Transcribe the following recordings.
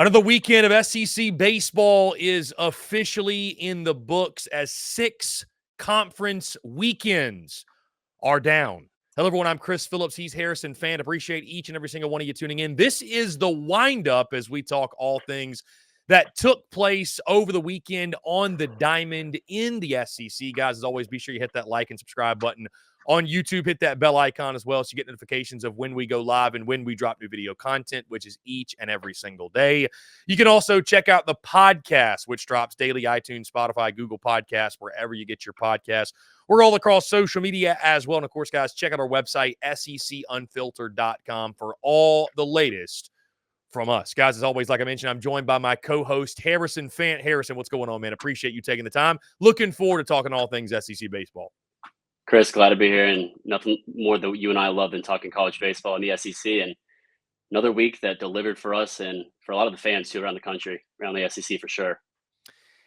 Another weekend of SEC baseball is officially in the books as 6 conference weekends are down. Hello, everyone. I'm Chris Phillips. He's Harrison Fant. Appreciate each and every single one of you tuning in. This is the wind-up as we talk all things that took place over the weekend on the diamond in the SEC. Guys, as always, be sure you hit that like and subscribe button on YouTube. Hit that bell icon as well so you get notifications of when we go live and when we drop new video content, which is each and every single day. You can also check out the podcast, which drops daily: iTunes, Spotify, Google Podcasts, wherever you get your podcasts. We're all across social media as well. And, of course, guys, check out our website, secunfiltered.com, for all the latest from us. Guys, as always, like I mentioned, I'm joined by my co-host, Harrison Fant. Harrison, what's going on, man? Appreciate you taking the time. Looking forward to talking all things SEC baseball. Chris, glad to be here, and nothing more that you and I love than talking college baseball in the SEC. And another week that delivered for us and for a lot of the fans too around the country, around the SEC for sure.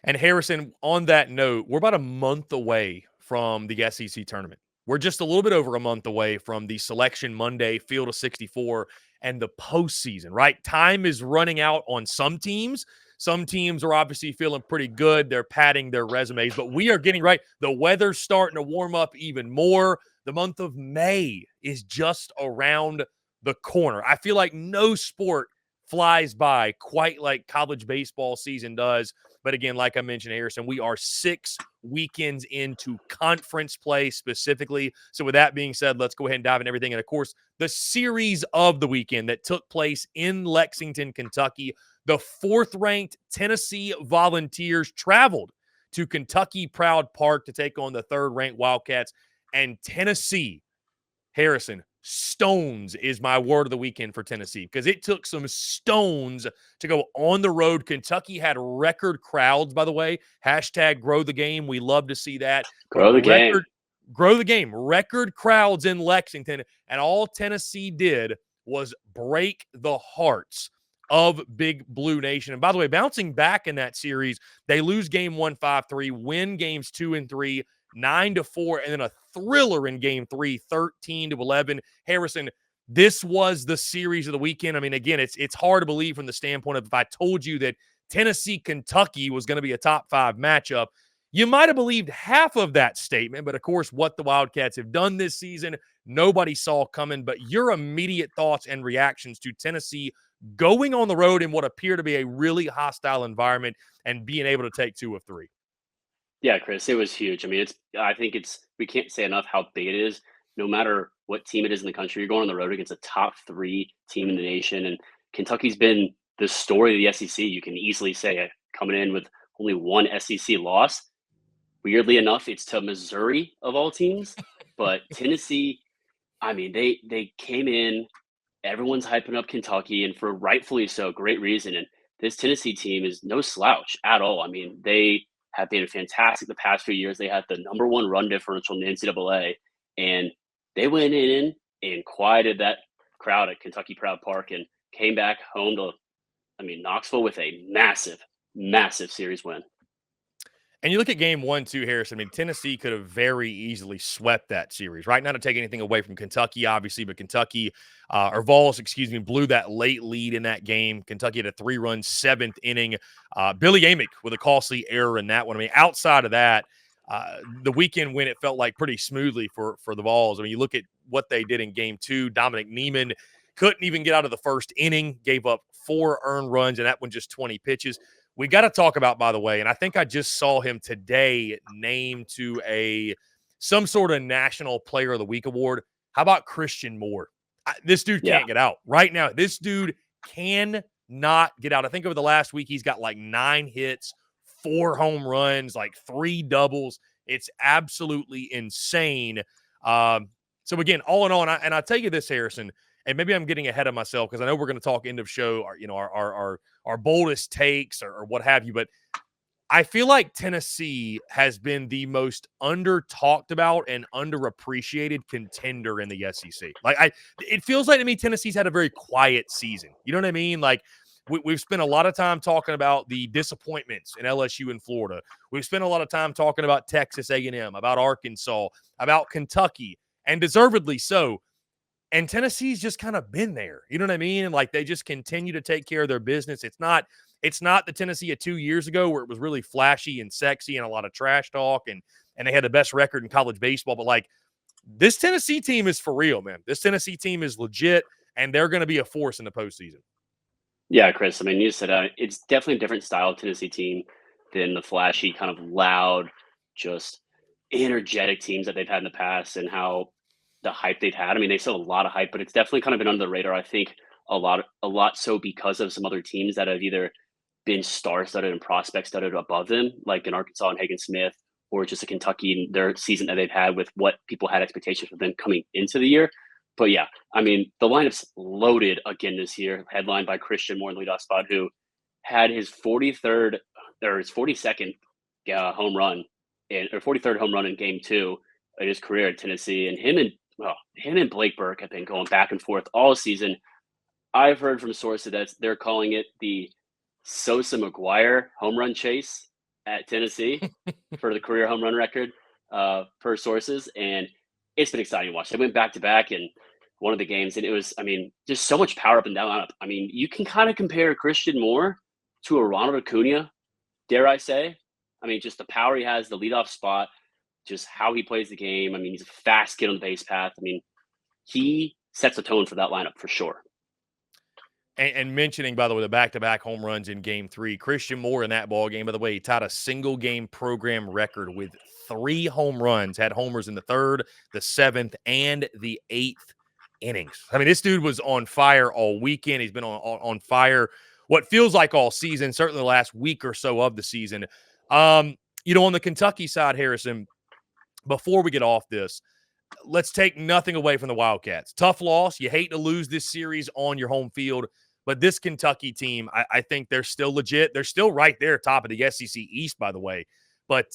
And Harrison, on that note, we're about a month away from the SEC tournament. We're just a little bit over a month away from the Selection Monday, Field of 64, and the postseason, right? Time is running out on some teams. Some teams are obviously feeling pretty good. They're padding their resumes, but we are getting right. The weather's starting to warm up even more. The month of May is just around the corner. I feel like no sport flies by quite like college baseball season does. But again, like I mentioned, Harrison, we are 6 weekends into conference play specifically. So with that being said, let's go ahead and dive into everything. And of course, the series of the weekend that took place in Lexington, Kentucky, the 4th-ranked Tennessee Volunteers traveled to Kentucky Proud Park to take on the 3rd-ranked Wildcats. And Tennessee, Harrison, stones is my word of the weekend for Tennessee, because it took some stones to go on the road. Kentucky had record crowds, by the way. Hashtag grow the game. We love to see that. Grow the game. Grow the game. Record crowds in Lexington. And all Tennessee did was break the hearts of Big Blue Nation. And by the way, bouncing back in that series, they lose game 1 5-3, win games 2 and 3, 9-4, and then a thriller in game 3, 13-11. Harrison, this was the series of the weekend. I mean, again, it's hard to believe from the standpoint of if I told you that Tennessee-Kentucky was going to be a top 5 matchup, you might have believed half of that statement. But of course, what the Wildcats have done this season, nobody saw coming. But your immediate thoughts and reactions to Tennessee going on the road in what appeared to be a really hostile environment and being able to take 2 of 3. Yeah, Chris, it was huge. I mean, we can't say enough how big it is. No matter what team it is in the country, you're going on the road against a top 3 team in the nation. And Kentucky's been the story of the SEC. You can easily say, coming in with only 1 SEC loss. Weirdly enough, it's to Missouri of all teams. But Tennessee, I mean, they came in, everyone's hyping up Kentucky, and for rightfully so, great reason. And this Tennessee team is no slouch at all. I mean, they have been fantastic the past few years. They had the #1 run differential in the NCAA, and they went in and quieted that crowd at Kentucky Proud Park and came back home to, Knoxville with a massive, massive series win. And you look at game 1, too, Harrison. I mean, Tennessee could have very easily swept that series, right? Not to take anything away from Kentucky, obviously, but Vols, blew that late lead in that game. Kentucky had a 3-run 7th inning. Billy Amick with a costly error in that one. I mean, outside of that, the weekend win, it felt like pretty smoothly for the Vols. I mean, you look at what they did in game 2. Dominic Neiman couldn't even get out of the first inning, gave up 4 earned runs, and that one just 20 pitches. We got to talk about, by the way, and I think I just saw him today named to some sort of National Player of the Week award. How about Christian Moore? This dude can't get out. Right now, this dude cannot get out. I think over the last week, he's got like 9 hits, 4 home runs, like 3 doubles. It's absolutely insane. So, again, all in all, and I'll tell you this, Harrison, and maybe I'm getting ahead of myself because I know we're going to talk end of show, our boldest takes or what have you. But I feel like Tennessee has been the most under-talked about and underappreciated contender in the SEC. It feels like to me Tennessee's had a very quiet season. You know what I mean? Like we've spent a lot of time talking about the disappointments in LSU and Florida. We've spent a lot of time talking about Texas A&M, about Arkansas, about Kentucky, and deservedly so. And Tennessee's just kind of been there. You know what I mean? And like they just continue to take care of their business. It's not the Tennessee of 2 years ago where it was really flashy and sexy and a lot of trash talk and they had the best record in college baseball. But like this Tennessee team is for real, man. This Tennessee team is legit, and they're going to be a force in the postseason. Yeah, Chris. I mean, you said it's definitely a different style Tennessee team than the flashy, kind of loud, just energetic teams that they've had in the past, and how the hype they've had. I mean, they still have a lot of hype, but it's definitely kind of been under the radar. I think a lot so because of some other teams that have either been star-studded and prospect-studded above them, like in Arkansas and Hagen Smith, or just a Kentucky in their season that they've had with what people had expectations for them coming into the year. But yeah, I mean, the lineup's loaded again this year, headlined by Christian Moore in the leadoff spot, who had his 43rd or his 42nd home run or 43rd home run in Game 2 of his career at Tennessee, and him and Blake Burke have been going back and forth all season. I've heard from sources that they're calling it the Sosa McGuire home run chase at Tennessee for the career home run record, per sources, and it's been exciting to watch. They went back to back in one of the games, and it was, I mean, just so much power up and down lineup. I mean, you can kind of compare Christian Moore to a Ronald Acuna, dare I say. I mean, just the power he has, the leadoff spot, just how he plays the game. I mean, he's a fast kid on the base path. I mean, he sets the tone for that lineup for sure. And mentioning, by the way, the back-to-back home runs in Game 3, Christian Moore in that ball game, by the way, he tied a single-game program record with 3 home runs, had homers in the 3rd, the 7th, and the 8th innings. I mean, this dude was on fire all weekend. He's been on fire what feels like all season, certainly the last week or so of the season. On the Kentucky side, Harrison, before we get off this, let's take nothing away from the Wildcats. Tough loss. You hate to lose this series on your home field. But this Kentucky team, I think they're still legit. They're still right there, top of the SEC East, by the way. But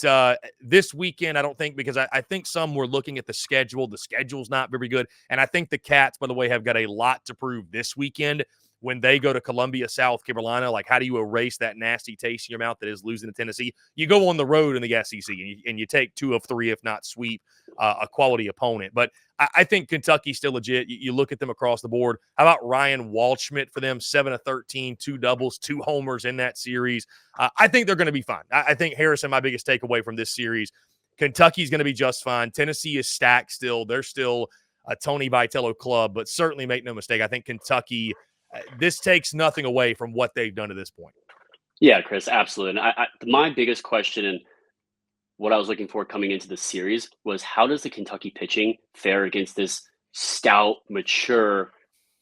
this weekend, I don't think, because I think some were looking at the schedule. The schedule's not very good. And I think the Cats, by the way, have got a lot to prove this weekend when they go to Columbia, South Carolina. Like, how do you erase that nasty taste in your mouth that is losing to Tennessee? You go on the road in the SEC, and you take 2 of 3, if not sweep, a quality opponent. But I think Kentucky's still legit. You look at them across the board. How about Ryan Waldschmidt for them? 7 of 13, 2 doubles, 2 homers in that series. I think they're going to be fine. I think, Harrison, my biggest takeaway from this series, Kentucky's going to be just fine. Tennessee is stacked still. They're still a Tony Vitello club, but certainly make no mistake, I think Kentucky, this takes nothing away from what they've done to this point. Yeah, Chris, absolutely. And my biggest question and what I was looking for coming into the series was, how does the Kentucky pitching fare against this stout, mature,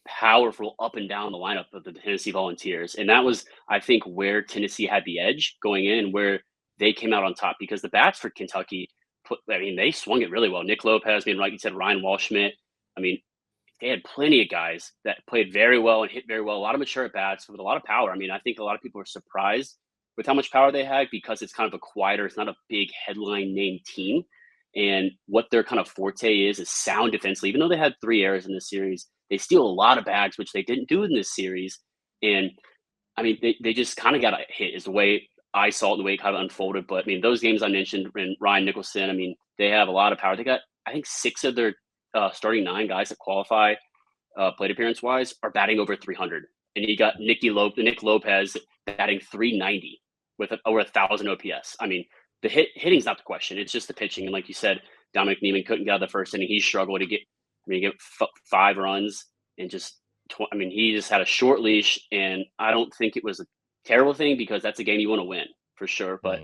powerful up and down the lineup of the Tennessee Volunteers? And that was, I think, where Tennessee had the edge going in and where they came out on top, because the bats for Kentucky, they swung it really well. Nick Lopez, like you said, Ryan Waldschmidt. I mean, they had plenty of guys that played very well and hit very well. A lot of mature at bats with a lot of power. I mean, I think a lot of people are surprised with how much power they had, because it's kind of a quieter, it's not a big headline name team. And what their kind of forte is sound defensively. Even though they had 3 errors in this series, they steal a lot of bags, which they didn't do in this series. And I mean, they just kind of got a hit, is the way I saw it, the way it kind of unfolded. But I mean, those games I mentioned, and Ryan Nicholson, I mean, they have a lot of power. They got, I think, 6 of their starting 9 guys that qualify plate appearance wise are batting over 300. And you got Nick Lopez batting 390 with over 1,000 OPS. I mean, the hitting's not the question. It's just the pitching. And like you said, Dominic Neiman couldn't get out of the first inning. He struggled to get 5 runs and just, he just had a short leash. And I don't think it was a terrible thing, because that's a game you want to win for sure. But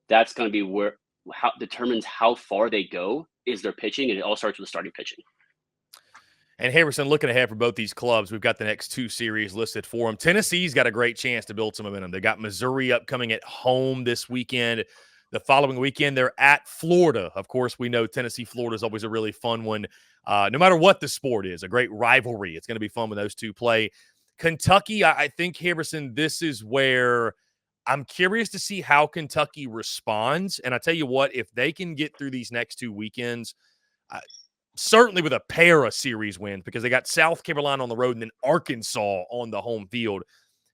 that's going to be how determines how far they go is their pitching. And it all starts with the starting pitching. And Harrison, looking ahead for both these clubs, we've got the next 2 series listed for them. Tennessee's got a great chance to build some momentum. They got Missouri upcoming at home this weekend. The following weekend, they're at Florida. Of course, we know Tennessee-Florida is always a really fun one, no matter what the sport is, a great rivalry. It's going to be fun when those 2 play. Kentucky, I think, Harrison, this is where I'm curious to see how Kentucky responds. And I tell you what, if they can get through these next 2 weekends, certainly with a pair of series wins, because they got South Carolina on the road and then Arkansas on the home field.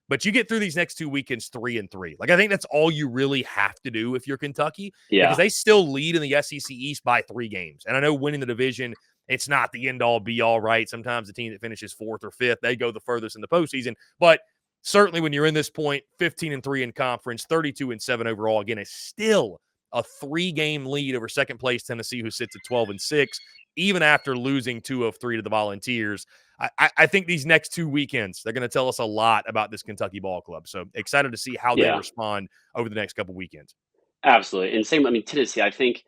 But you get through these next 2 weekends 3-3. Like, I think that's all you really have to do if you're Kentucky, because they still lead in the SEC East by 3 games. And I know winning the division It's not the end all be all, right? Sometimes the team that finishes 4th or 5th, they go the furthest in the postseason. But certainly when you're in this point, 15-3 in conference, 32-7 overall, again, it's still a 3-game lead over second place Tennessee, who sits at 12-6, even after losing 2 of 3 to the Volunteers. I think these next 2 weekends, they're going to tell us a lot about this Kentucky ball club. So excited to see how they Yeah, respond over the next couple weekends. absolutely. And same, I mean, Tennessee, I think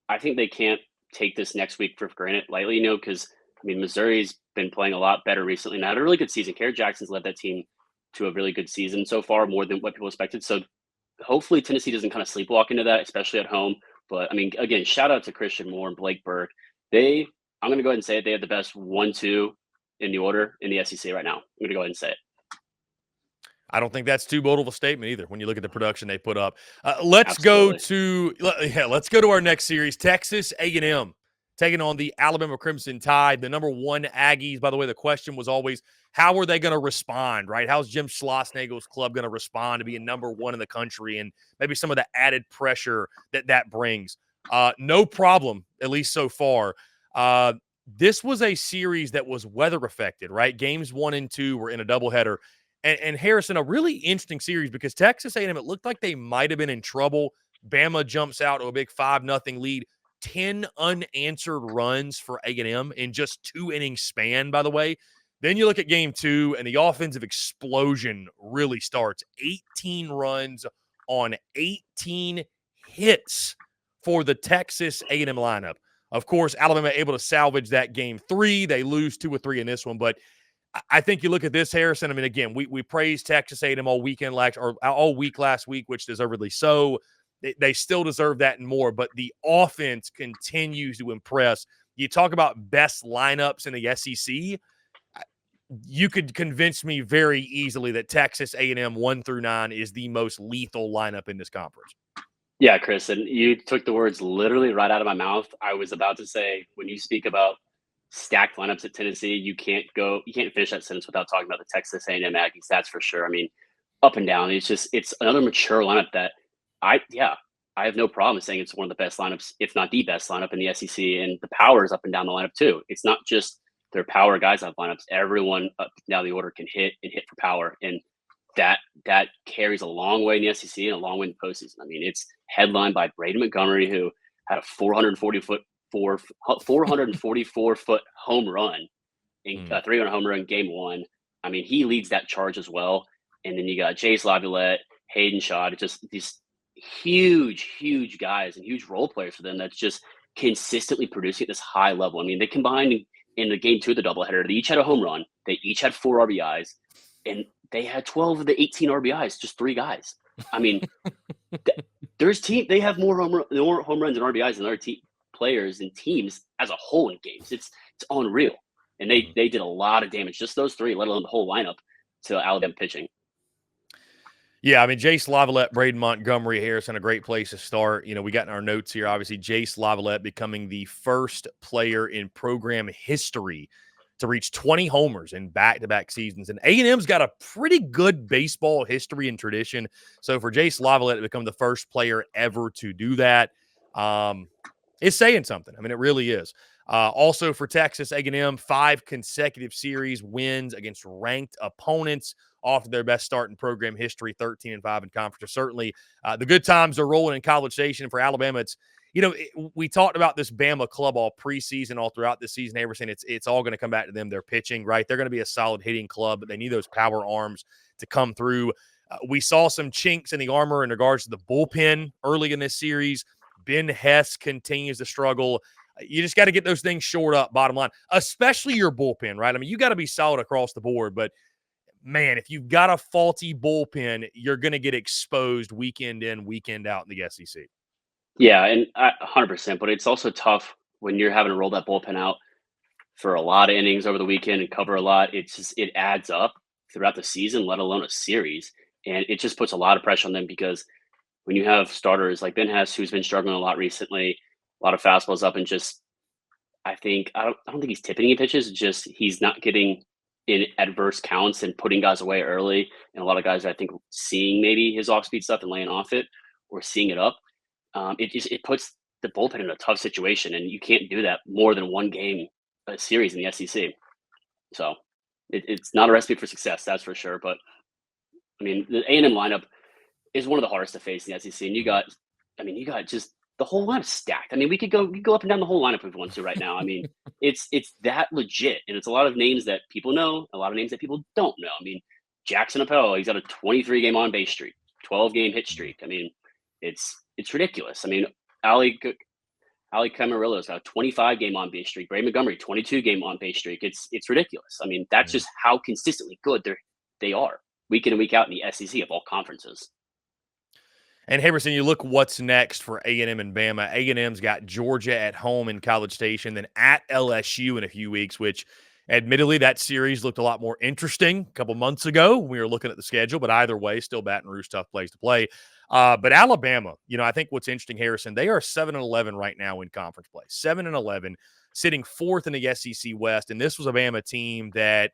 they can't take this next week for granted lightly, because I mean, Missouri's been playing a lot better recently and had a really good season. Kerry Jackson's led that team to a really good season so far, more than what people expected. So hopefully Tennessee doesn't kind of sleepwalk into that, especially at home. But I mean, again, shout out to Christian Moore and Blake Burke. I'm going to go ahead and say it. They have the best 1-2 in the order in the SEC right now. I'm going to go ahead and say it. I don't think that's too bold of a statement either when you look at the production they put up. Let's go Absolutely. to our next series. Texas A&M taking on the Alabama Crimson Tide, the number 1 Aggies. By the way, the question was always, how are they going to respond, right? How's Jim Schlossnagel's club going to respond to being number 1 in the country, and maybe some of the added pressure that brings? No problem, at least so far. This was a series that was weather affected, right? Games 1 and 2 were in a doubleheader. And Harrison, a really interesting series because Texas A&M, it looked like they might have been in trouble. Bama jumps out to a big 5-0 lead. 10 unanswered runs for A&M in just 2 innings span, by the way. Then you look at game 2, and the offensive explosion really starts. 18 runs on 18 hits for the Texas A&M lineup. Of course, Alabama able to salvage that game 3. They lose 2 or 3 in this one, but I think you look at this, Harrison. I mean, again, we praised Texas A&M all week last week, which deservedly so. They still deserve that and more, but the offense continues to impress. You talk about best lineups in the SEC. You could convince me very easily that Texas A&M 1 through 9 is the most lethal lineup in this conference. Yeah, Chris, and you took the words literally right out of my mouth. I was about to say, when you speak about stacked lineups at Tennessee, you can't finish that sentence without talking about the Texas A&M Aggies. That's for sure. I mean, up and down. It's another mature lineup that I have no problem saying it's one of the best lineups, if not the best lineup in the SEC. And the power is up and down the lineup too. It's not just their power guys on lineups. Everyone up and down the order can hit for power, and that carries a long way in the SEC and a long way in the postseason. I mean, it's headlined by Braden Montgomery, who had a 444-foot home run in 3-run home run game 1. I mean, he leads that charge as well. And then you got Jace Laviolette, Hayden Shaw, just these huge guys and huge role players for them that's just consistently producing at this high level. I mean, they combined in the game 2 of the doubleheader. They each had a home run. They each had 4 RBIs, and they had 12 of the 18 RBIs, just 3 guys. I mean, they have more home runs and RBIs than other players and teams as a whole in games. It's unreal. And they did a lot of damage, just those 3, let alone the whole lineup, to Alabama pitching. Yeah, I mean, Jace Laviolette, Braden Montgomery, Harrison, a great place to start. We got in our notes here, obviously, Jace Laviolette becoming the first player in program history to reach 20 homers in back-to-back seasons. And A&M's got a pretty good baseball history and tradition. So for Jace Laviolette to become the first player ever to do that, it's saying something. I mean, it really is. Also for Texas A&M, 5 consecutive series wins against ranked opponents off of their best start in program history, 13-5 in conference. Certainly the good times are rolling in College Station. For Alabama, we talked about this Bama club all preseason, all throughout this season. Everything, it's all going to come back to them. They're pitching, right? They're going to be a solid hitting club, but they need those power arms to come through. We saw some chinks in the armor in regards to the bullpen early in this series. Ben Hess continues to struggle. You just got to get those things shored up, bottom line, especially your bullpen, right? I mean, you got to be solid across the board, but man, if you've got a faulty bullpen, you're going to get exposed weekend in, weekend out in the SEC. Yeah, and 100%. But it's also tough when you're having to roll that bullpen out for a lot of innings over the weekend and cover a lot. It adds up throughout the season, let alone a series, and it just puts a lot of pressure on them because when you have starters like Ben Hess, who's been struggling a lot recently, a lot of fastballs up, and just I don't think he's tipping any pitches. Just he's not getting in adverse counts and putting guys away early. And a lot of guys, I think, seeing maybe his off-speed stuff and laying off it or seeing it up, it puts the bullpen in a tough situation, and you can't do that more than one game a series in the SEC. So it's not a recipe for success, that's for sure. But I mean, the A&M lineup is one of the hardest to face in the SEC. And you got just the whole lineup stacked. I mean, we could go up and down the whole lineup if we want to right now. I mean, it's that legit, and it's a lot of names that people know, a lot of names that people don't know. I mean, Jackson Appel, he's got a 23 game on base streak, 12 game hit streak. I mean, it's ridiculous. I mean, Ali Camarillo's got a 25 game on base streak. Bray Montgomery, 22 game on base streak. It's ridiculous. I mean, that's just how consistently good they are week in and week out in the SEC of all conferences. And Harrison, you look what's next for A&M and Bama. A&M's got Georgia at home in College Station, then at LSU in a few weeks, which admittedly that series looked a lot more interesting a couple months ago when we were looking at the schedule, but either way, still Baton Rouge, tough place to play. But Alabama, I think what's interesting, Harrison, they are 7-11 right now in conference play, 7-11, sitting fourth in the SEC West, and this was a Bama team that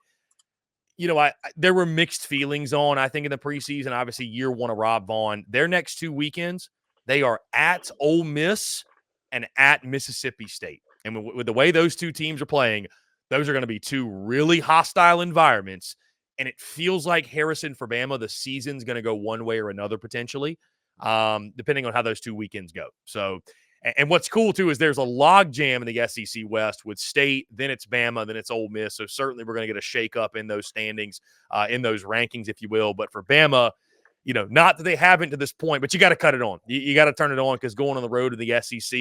there were mixed feelings on, I think, in the preseason. Obviously, year one of Rob Vaughn. Their next 2 weekends, they are at Ole Miss and at Mississippi State. And with the way those two teams are playing, those are going to be 2 really hostile environments. And it feels like, Harrison, for Bama, the season's going to go one way or another potentially, depending on how those 2 weekends go. So, and what's cool, too, is there's a log jam in the SEC West with State, then it's Bama, then it's Ole Miss. So certainly we're going to get a shakeup in those standings, in those rankings, if you will. But for Bama, not that they haven't to this point, but you got to cut it on. You got to turn it on, because going on the road to the SEC,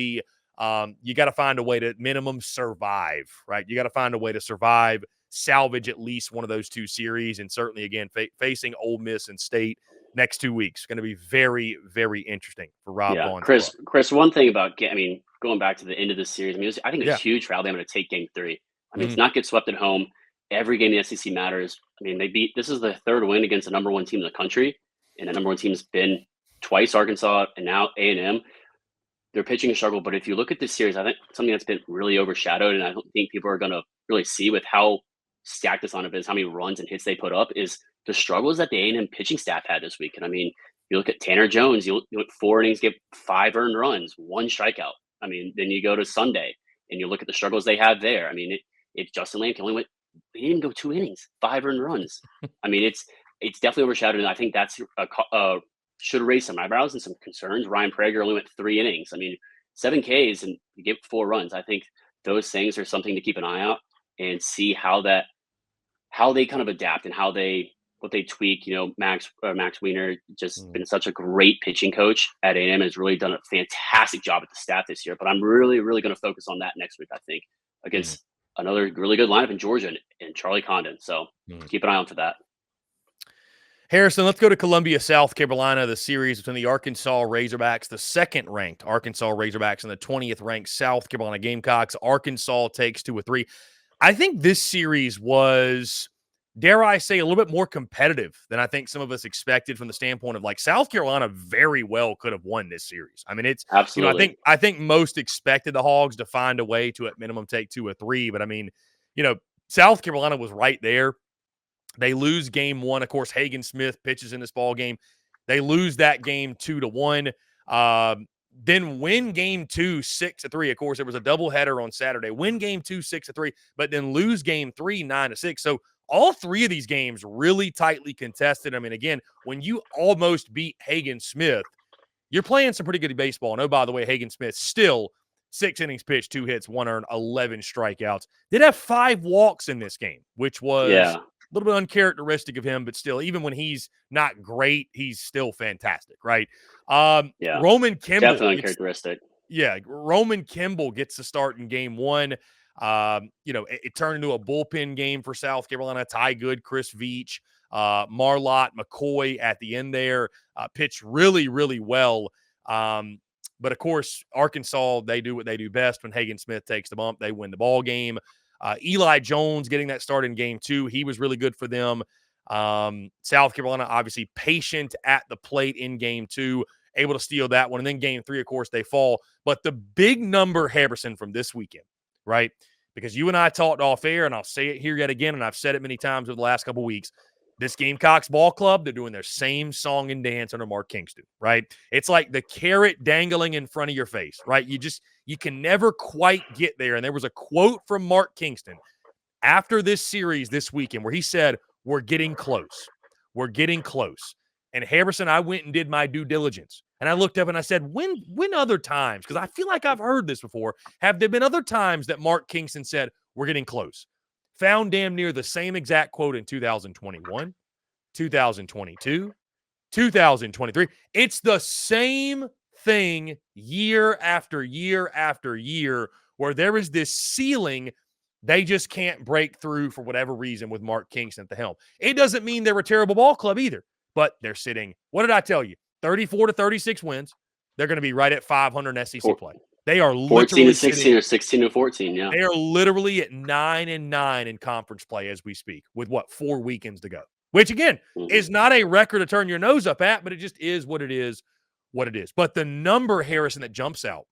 you got to find a way to minimum survive, right? You got to find a way to survive, salvage at least one of those 2 series. And certainly, again, facing Ole Miss and State next 2 weeks. Going to be very, very interesting for Rob Vaughn. Chris, one thing about, going back to the end of this series, I think it's huge for Alabama to take game 3. I mean, it's not get swept at home. Every game in the SEC matters. I mean, this is the 3rd win against the number 1 team in the country, and the number 1 team's been twice Arkansas and now A&M. They're pitching a struggle, but if you look at this series, I think something that's been really overshadowed, and I don't think people are going to really see with how stacked this lineup is, how many runs and hits they put up, is the struggles that the A&M pitching staff had this week. And I mean, you look at Tanner Jones, you look 4 innings, get 5 earned runs, 1 strikeout. I mean, then you go to Sunday and you look at the struggles they had there. I mean, if Justin Lamb he didn't go 2 innings, 5 earned runs. I mean, it's definitely overshadowed, and I think that's should raise some eyebrows and some concerns. Ryan Prager only went 3 innings. I mean, 7 Ks and you get 4 runs. I think those things are something to keep an eye out and see how they kind of adapt and what they tweak. Max Wiener just been such a great pitching coach at A&M, has really done a fantastic job at the staff this year. But I'm really, really going to focus on that next week, I think, against another really good lineup in Georgia and Charlie Condon. So keep an eye on for that. Harrison, let's go to Columbia, South Carolina, the series between the Arkansas Razorbacks, the 2nd-ranked Arkansas Razorbacks, and the 20th-ranked South Carolina Gamecocks. Arkansas takes 2-3. I think this series was, dare I say, a little bit more competitive than I think some of us expected, from the standpoint of, like, South Carolina very well could have won this series. I mean, it's absolutely. I think most expected the Hogs to find a way to at minimum take 2-3, but I mean, South Carolina was right there. They lose game 1. Of course, Hagen Smith pitches in this ball game. They lose that game 2-1. Then win game 2 6-3. Of course, there was a doubleheader on Saturday. Win game 2 6-3, but then lose game 3 9-6. So all 3 of these games really tightly contested. I mean, again, when you almost beat Hagen Smith, you're playing some pretty good baseball. And oh, by the way, Hagen Smith still 6 innings pitched, 2 hits, 1 earned, 11 strikeouts. Did have 5 walks in this game, which was a little bit uncharacteristic of him, but still, even when he's not great, he's still fantastic, right? Roman Kimball. Definitely uncharacteristic. Roman Kimball gets the start in game 1. It turned into a bullpen game for South Carolina. Ty Good, Chris Veach, Marlott, McCoy at the end there pitched really, really well. But, of course, Arkansas, they do what they do best. When Hagen Smith takes the bump, they win the ball game. Eli Jones getting that start in game 2. He was really good for them. South Carolina, obviously patient at the plate in game 2, able to steal that one. And then game 3, of course, they fall. But the big number, Harrison, from this weekend, right? Because you and I talked off air, and I'll say it here yet again, and I've said it many times over the last couple of weeks. This Gamecocks ball club, they're doing their same song and dance under Mark Kingston, right? It's like the carrot dangling in front of your face, right? You can never quite get there. And there was a quote from Mark Kingston after this series this weekend where he said, "We're getting close. We're getting close." And Harrison, I went and did my due diligence. And I looked up and I said, when other times, because I feel like I've heard this before, have there been other times that Mark Kingston said, "We're getting close"? Found damn near the same exact quote in 2021, 2022, 2023. It's the same thing year after year after year where there is this ceiling they just can't break through for whatever reason with Mark Kingston at the helm. It doesn't mean they're a terrible ball club either, but they're sitting, what did I tell you? 34 to 36 wins. They're going to be right at 500 in SEC play. They are 14 literally to 16 or 16 to 14. Yeah. They are literally at 9-9 in conference play as we speak with 4 weekends to go, which again is not a record to turn your nose up at, but it just is what it is. But the number, Harrison, that jumps out,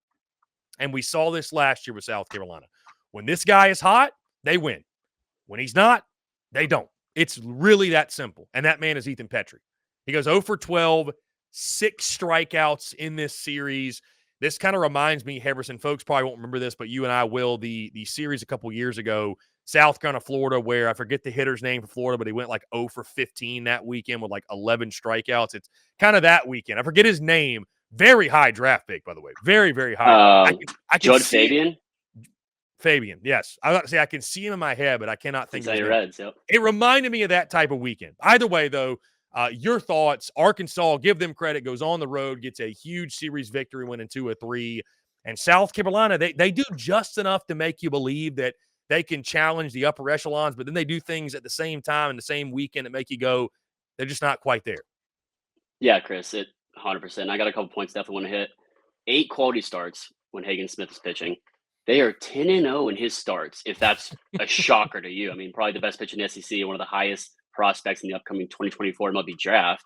and we saw this last year with South Carolina, when this guy is hot, they win. When he's not, they don't. It's really that simple. And that man is Ethan Petrie. He goes 0 for 12, 6 strikeouts in this series. This kind of reminds me, Harrison, folks probably won't remember this, but you and I will, the series a couple years ago, South Carolina, Florida, where I forget the hitter's name for Florida, but he went 0 for 15 that weekend with 11 strikeouts. It's kind of that weekend. I forget his name. Very high draft pick, by the way. Very, very high. I can Judd see Fabian? Fabian, yes. I was about to say I can see him in my head, but I cannot think of his name. Reds, yep. It reminded me of that type of weekend. Either way, though, your thoughts. Arkansas, give them credit, goes on the road, gets a huge series victory, winning 2 of 3. And South Carolina, they do just enough to make you believe that they can challenge the upper echelons, but then they do things at the same time in the same weekend that make you go, they're just not quite there. Yeah, Chris, 100%. I got a couple points definitely want to hit. 8 quality starts when Hagen Smith is pitching. They are 10-0 in his starts, if that's a shocker to you. I mean, probably the best pitcher in the SEC and one of the highest prospects in the upcoming 2024 MLB draft,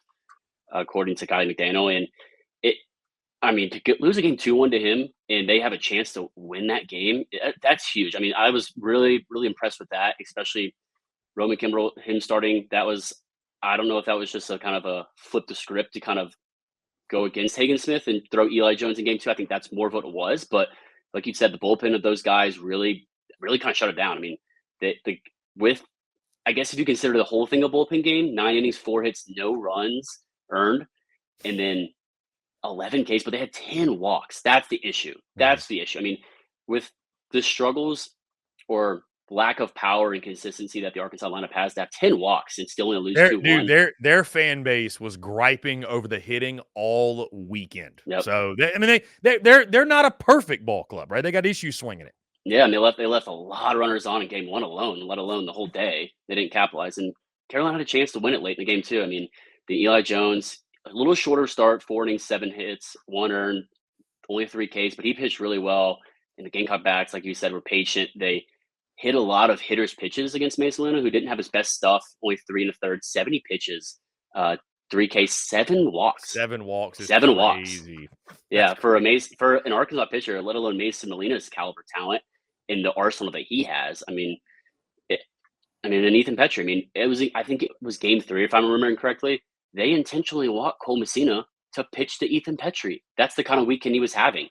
according to Guy McDaniel. And to lose a game 2-1 to him and they have a chance to win that game, that's huge. I mean, I was really, really impressed with that, especially Roman Kimbrell, him starting. That was, I don't know if that was just a kind of a flip the script to kind of go against Hagen Smith and throw Eli Jones in game 2. I think that's more of what it was. But like you said, the bullpen of those guys really, really kind of shut it down. I mean, I guess if you consider the whole thing a bullpen game, 9 innings, 4 hits, no runs earned, and then 11 Ks, but they had 10 walks. That's the issue. That's the issue. I mean, with the struggles or lack of power and consistency that the Arkansas lineup has, to have 10 walks and still only lose 2-1. Dude, their fan base was griping over the hitting all weekend. Yep. So they're not a perfect ball club, right? They got issues swinging it. Yeah, and they left a lot of runners on in game 1 alone, let alone the whole day. They didn't capitalize, and Carolina had a chance to win it late in the game 2. I mean, the Eli Jones, a little shorter start, 4 innings, 7 hits, 1 earned, only 3 Ks, but he pitched really well. And the Gamecock backs, like you said, were patient. They hit a lot of hitters' pitches against Mason Luna, who didn't have his best stuff, only 3 1/3, 70 pitches, 3 Ks, 7 walks. 7 walks is 7 crazy. Walks. Yeah, for an Arkansas pitcher, let alone Mason Molina's caliber talent in the arsenal that he has. And Ethan Petrie, I think it was game 3, if I'm remembering correctly. They intentionally walked Cole Messina to pitch to Ethan Petrie. That's the kind of weekend he was having.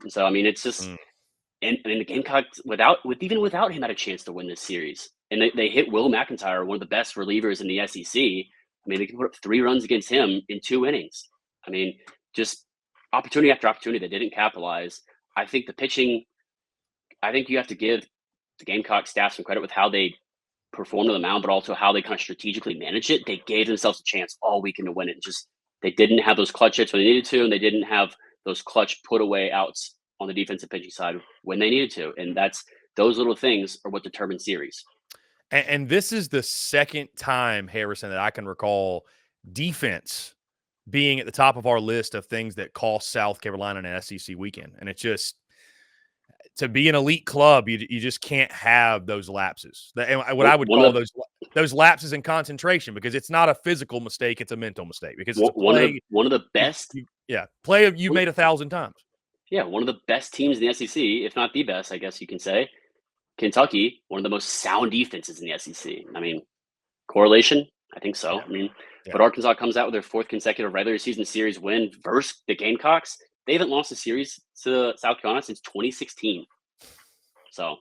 And so, it's just, and the Gamecocks, even without him, had a chance to win this series. And they hit Will McIntyre, one of the best relievers in the SEC. They can put up 3 runs against him in 2 innings. Just opportunity after opportunity that didn't capitalize. I think the pitching, you have to give the Gamecock staff some credit with how they performed on the mound, but also how they kind of strategically managed it. They gave themselves a chance all weekend to win it. They didn't have those clutch hits when they needed to, and they didn't have those clutch put away outs on the defensive pitching side when they needed to. And those little things are what determine series. And this is the second time, Harrison, that I can recall defense being at the top of our list of things that cost South Carolina an SEC weekend. And it's just, to be an elite club, you just can't have those lapses. What I would call those lapses in concentration, because it's not a physical mistake, it's a mental mistake. Because it's one of the best. Play you've made 1,000 times. Yeah, one of the best teams in the SEC, if not the best, I guess you can say. Kentucky, one of the most sound defenses in the SEC. Correlation, I think so. Yeah. I mean, Yeah. but Arkansas comes out with their 4th consecutive regular season series win versus the Gamecocks. They haven't lost a series to South Carolina since 2016. So,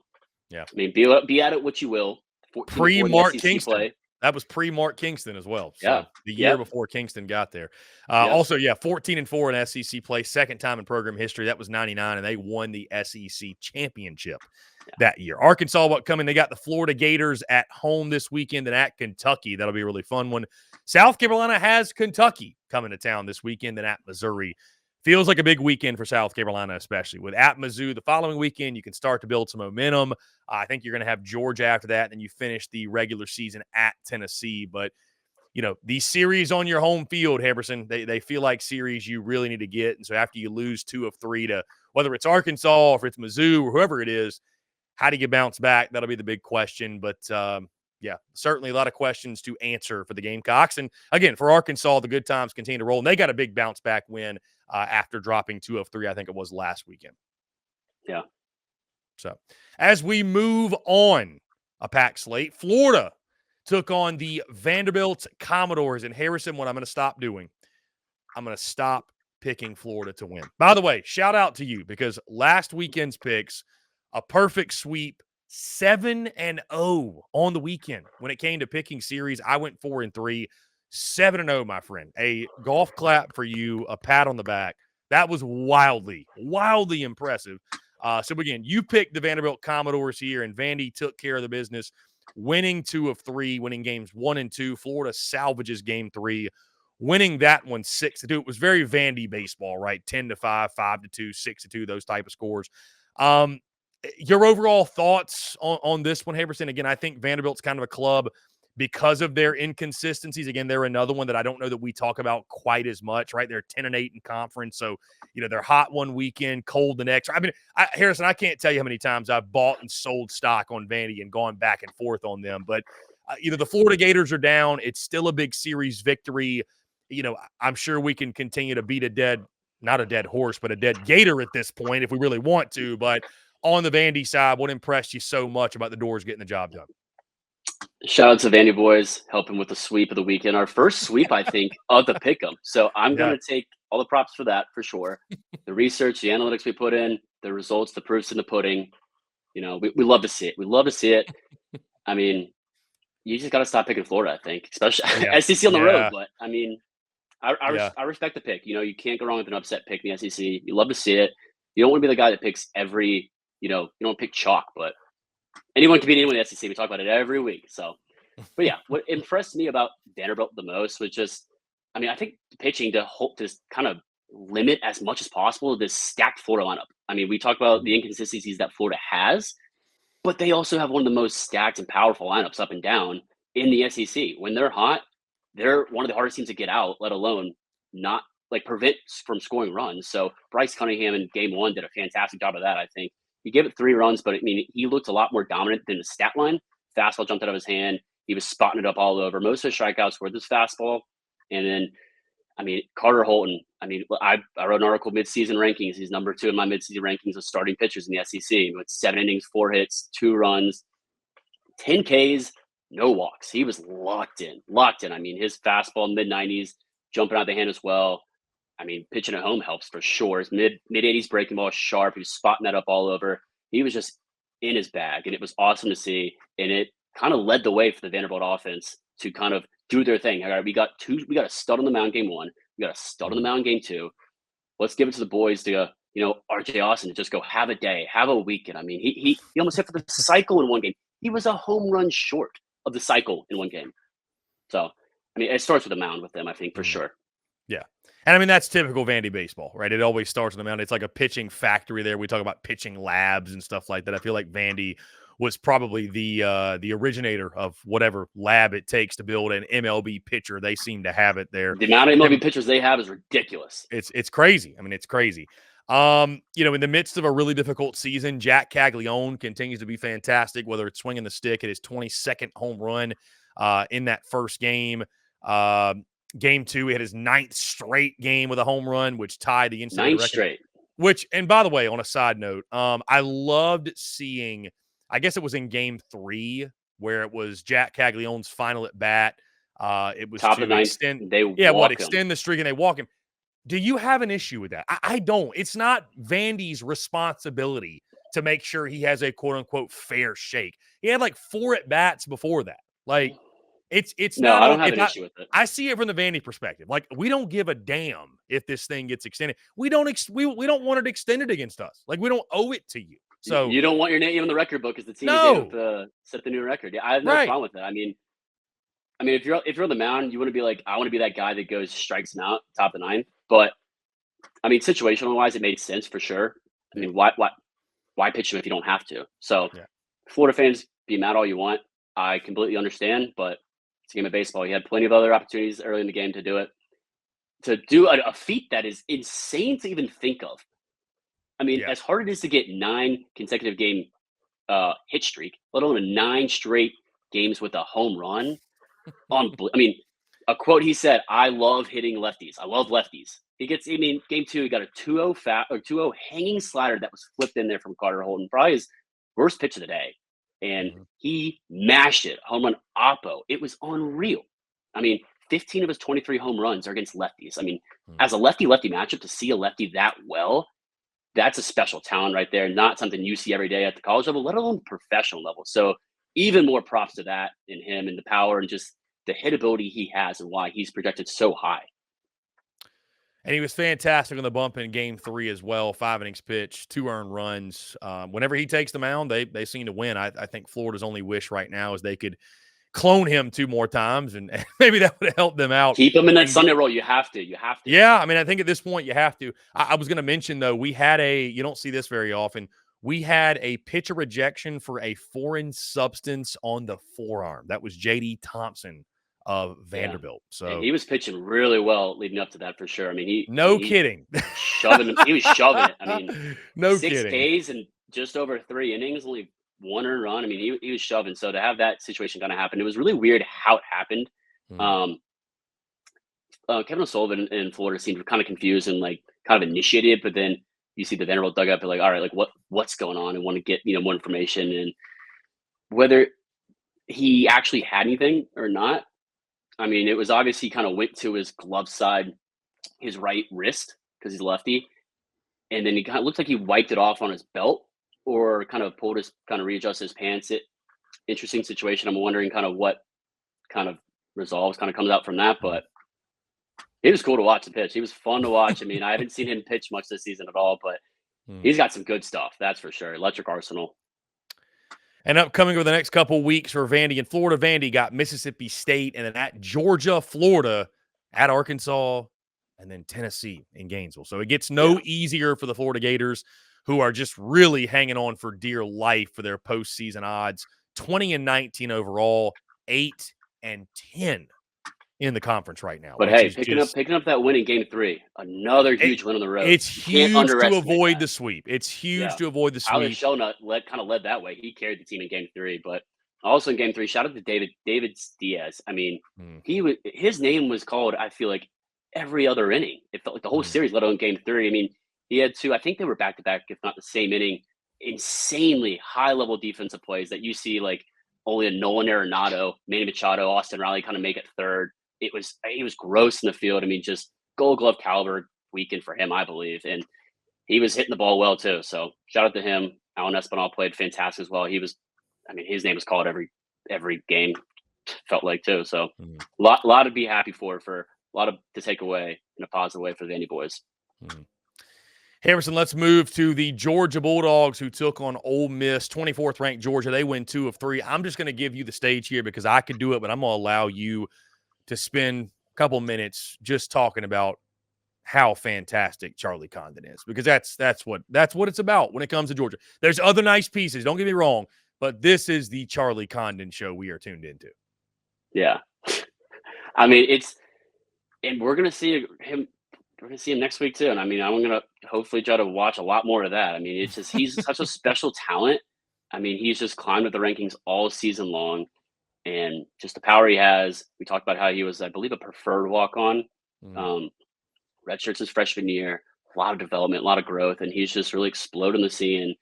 Yeah. I mean, be at it what you will. 14-4 in the Pre-Mark SEC Kingston. play. That was pre-Mark Kingston as well. Yeah. So the year Yep. before Kingston got there. Yep. Also, 14-4 in SEC play, second time in program history. That was 99, and they won the SEC championship that year. Arkansas, coming? They got the Florida Gators at home this weekend and at Kentucky. That'll be a really fun one. South Carolina has Kentucky coming to town this weekend and at Missouri. Feels like a big weekend for South Carolina, especially with at Mizzou the following weekend. You can start to build some momentum. I think you're going to have Georgia after that, and then you finish the regular season at Tennessee. But, these series on your home field, Heberson, they feel like series you really need to get. And so after you lose 2 of 3 to whether it's Arkansas or if it's Mizzou or whoever it is, how do you bounce back? That'll be the big question. But, certainly a lot of questions to answer for the Gamecocks. And, again, for Arkansas, the good times continue to roll. And they got a big bounce back win after dropping 2 of 3, I think it was last weekend. Yeah. So as we move on a pack slate, Florida took on the Vanderbilt Commodores. And Harrison, what I'm going to stop doing, I'm going to stop picking Florida to win. By the way, shout out to you because last weekend's picks, a perfect sweep, 7-0 on the weekend. When it came to picking series, I went 4-3, 7-0, my friend. A golf clap for you, a pat on the back. That was wildly, wildly impressive. So again, you picked the Vanderbilt Commodores here, and Vandy took care of the business, winning 2 of 3, winning games 1 and 2. Florida salvages game 3, winning that one 6-2. It was very Vandy baseball, right? 10-5, 5-2, 6-2, those type of scores. Your overall thoughts on this one, Haberson? Again, I think Vanderbilt's kind of a club because of their inconsistencies. Again, they're another one that I don't know that we talk about quite as much, right? They're 10-8 in conference. So, they're hot one weekend, cold the next. I mean, Harrison, I can't tell you how many times I've bought and sold stock on Vandy and gone back and forth on them. But, the Florida Gators are down. It's still a big series victory. I'm sure we can continue to beat not a dead horse, but a dead Gator at this point if we really want to. But on the Vandy side, what impressed you so much about the Doors getting the job done? Shout out to Vandy boys helping with the sweep of the weekend. Our first sweep, I think, of the pick'em. So I'm going to take all the props for that for sure. The research, the analytics we put in, the results, the proofs in the pudding. We love to see it. We love to see it. I mean, you just got to stop picking Florida, I think, especially SEC on the road. But I mean, I respect the pick. You can't go wrong with an upset pick in the SEC. You love to see it. You don't want to be the guy that picks every, you don't pick chalk, but anyone can beat anyone in the SEC. We talk about it every week. So, but yeah, what impressed me about Vanderbilt the most was just, I mean, I think the pitching to kind of limit as much as possible this stacked Florida lineup. I mean, we talk about the inconsistencies that Florida has, but they also have one of the most stacked and powerful lineups up and down in the SEC. When they're hot, they're one of the hardest teams to get out, let alone not prevent from scoring runs. So Bryce Cunningham in game 1 did a fantastic job of that, I think. He gave it 3 runs, but I mean, he looked a lot more dominant than the stat line. Fastball jumped out of his hand. He was spotting it up all over. Most of his strikeouts were this fastball. And then, I mean, Carter Holton. I mean, I wrote an article midseason rankings. He's number 2 in my midseason rankings of starting pitchers in the SEC. With 7 innings, 4 hits, 2 runs, 10 Ks, no walks. He was locked in. I mean, his fastball mid-90s, jumping out of the hand as well. I mean, pitching at home helps for sure. His mid-80s breaking ball sharp. He was spotting that up all over. He was just in his bag, and it was awesome to see. And it kind of led the way for the Vanderbilt offense to kind of do their thing. All right, we got a stud on the mound game 1. We got a stud on the mound game 2. Let's give it to the boys to, RJ Austin to just go have a day, have a weekend. I mean, he almost hit for the cycle in one game. He was a home run short of the cycle in one game. So, I mean, it starts with the mound with them, I think, for sure. Yeah. And I mean, that's typical Vandy baseball, right? It always starts on the mound. It's like a pitching factory there. We talk about pitching labs and stuff like that. I feel like Vandy was probably the originator of whatever lab it takes to build an MLB pitcher. They seem to have it there. The amount of MLB pitchers they have is ridiculous. It's crazy. I mean, it's crazy. In the midst of a really difficult season, Jack Caglione continues to be fantastic, whether it's swinging the stick at his 22nd home run in that first game. Game 2, he had his 9th straight game with a home run, which tied the NCAA record. 9 straight. Which, and by the way, on a side note, I loved seeing, I guess it was in game 3, where it was Jack Caglione's final at bat. It was Top of to the ninth, extend, they yeah, what, walk him. extend the streak and they walk him. Do you have an issue with that? I don't. It's not Vandy's responsibility to make sure he has a quote unquote fair shake. He had like 4 at bats before that. Like it's No, not I don't on. have If an issue with it. I see it from the Vandy perspective. Like we don't give a damn if this thing gets extended. We don't we don't want it extended against us. Like we don't owe it to you. So You don't want your name in the record book as the team who no, set the new record. Yeah, I have no right. problem with it. I mean, if you're on the mound, you want to be like, I want to be that guy that goes strikes him out, top of the ninth. But I mean, situational wise, it made sense for sure. I Yeah. mean, why pitch him if you don't have to? So, Yeah. Florida fans, be mad all you want. I completely understand, but it's a game of baseball. He had plenty of other opportunities early in the game to do it. To do a feat that is insane to even think of. I mean, Yeah. as hard it is to get 9 consecutive game hit streak, let alone 9 straight games with a home run. I mean, a quote he said, "I love hitting lefties. I love lefties." Game 2, he got a 2-0 2-0 hanging slider that was flipped in there from Carter Holton, probably his worst pitch of the day. And he mashed it, home run oppo. It was unreal. I mean, 15 of his 23 home runs are against lefties. I mean, as a lefty-lefty matchup, to see a lefty that well, that's a special talent right there. Not something you see every day at the college level, let alone professional level. So even more props to that in him and the power and just the hitability he has and why he's projected so high. And he was fantastic on the bump in game 3 as well. 5 innings pitched, 2 earned runs. Whenever he takes the mound, they seem to win. I think Florida's only wish right now is they could clone him 2 more times, and maybe that would help them out. Keep him in that Sunday role. You have to. Yeah, I mean, I think at this point you have to. I was going to mention, though, we had you don't see this very often. We had a pitcher rejection for a foreign substance on the forearm. That was J.D. Thompson of Vanderbilt. So and he was pitching really well leading up to that for sure. I mean, he kidding. shoving. He was shoving it. I mean, no 6 kidding. Ks and just over 3 innings, only 1 earned run. I mean, he was shoving. So to have that situation kind of happen, it was really weird how it happened. Kevin O'Sullivan in Florida seemed kind of confused and like kind of initiated, but then you see the Vanderbilt dugout, be like, all right, like what's going on, and want to get more information, and whether he actually had anything or not. I mean, it was obvious he kind of went to his glove side, his right wrist, because he's lefty, and then he kind of looked like he wiped it off on his belt or kind of readjusted his pants. Interesting situation. I'm wondering kind of what kind of resolves kind of comes out from that, but he was cool to watch the pitch. He was fun to watch. I mean, I haven't seen him pitch much this season at all, but he's got some good stuff. That's for sure. Electric arsenal. And upcoming over the next couple weeks for Vandy and Florida, Vandy got Mississippi State, and then at Georgia, Florida, at Arkansas, and then Tennessee in Gainesville. So it gets no easier for the Florida Gators, who are just really hanging on for dear life for their postseason odds. 20-19 overall, 8-10 in the conference right now. But hey, picking up that win in game 3, another huge win on the road. It's huge to avoid the sweep. It's huge to avoid the sweep. Tyler Shelnut led that way. He carried the team in game 3, but also in game 3, shout out to David Diaz. I mean, his name was called, I feel like, every other inning. It felt like the whole series, let alone game 3. I mean, he had 2, I think they were back-to-back, if not the same inning, insanely high-level defensive plays that you see like only a Nolan Arenado, Manny Machado, Austin Riley kind of make it third. He was gross in the field. I mean, just Gold Glove caliber weekend for him, I believe. And he was hitting the ball well too. So shout out to him. Alan Espinal played fantastic as well. His name was called every game, felt like too. So a lot to be happy for a lot to take away in a positive way for the Vandy boys. Harrison, let's move to the Georgia Bulldogs, who took on Ole Miss, 24th ranked Georgia. They win 2 of 3. I'm just going to give you the stage here because I could do it, but I'm going to allow you to spend a couple minutes just talking about how fantastic Charlie Condon is, because that's what it's about when it comes to Georgia. There's other nice pieces, don't get me wrong, but this is the Charlie Condon show we are tuned into. Yeah. I mean, and we're going to see him. We're going to see him next week too. And I mean, I'm going to hopefully try to watch a lot more of that. I mean, it's just, he's such a special talent. I mean, he's just climbed up the rankings all season long. And just the power he has. We talked about how he was, I believe, a preferred walk-on. Redshirts his freshman year. A lot of development, a lot of growth, and he's just really exploding the scene.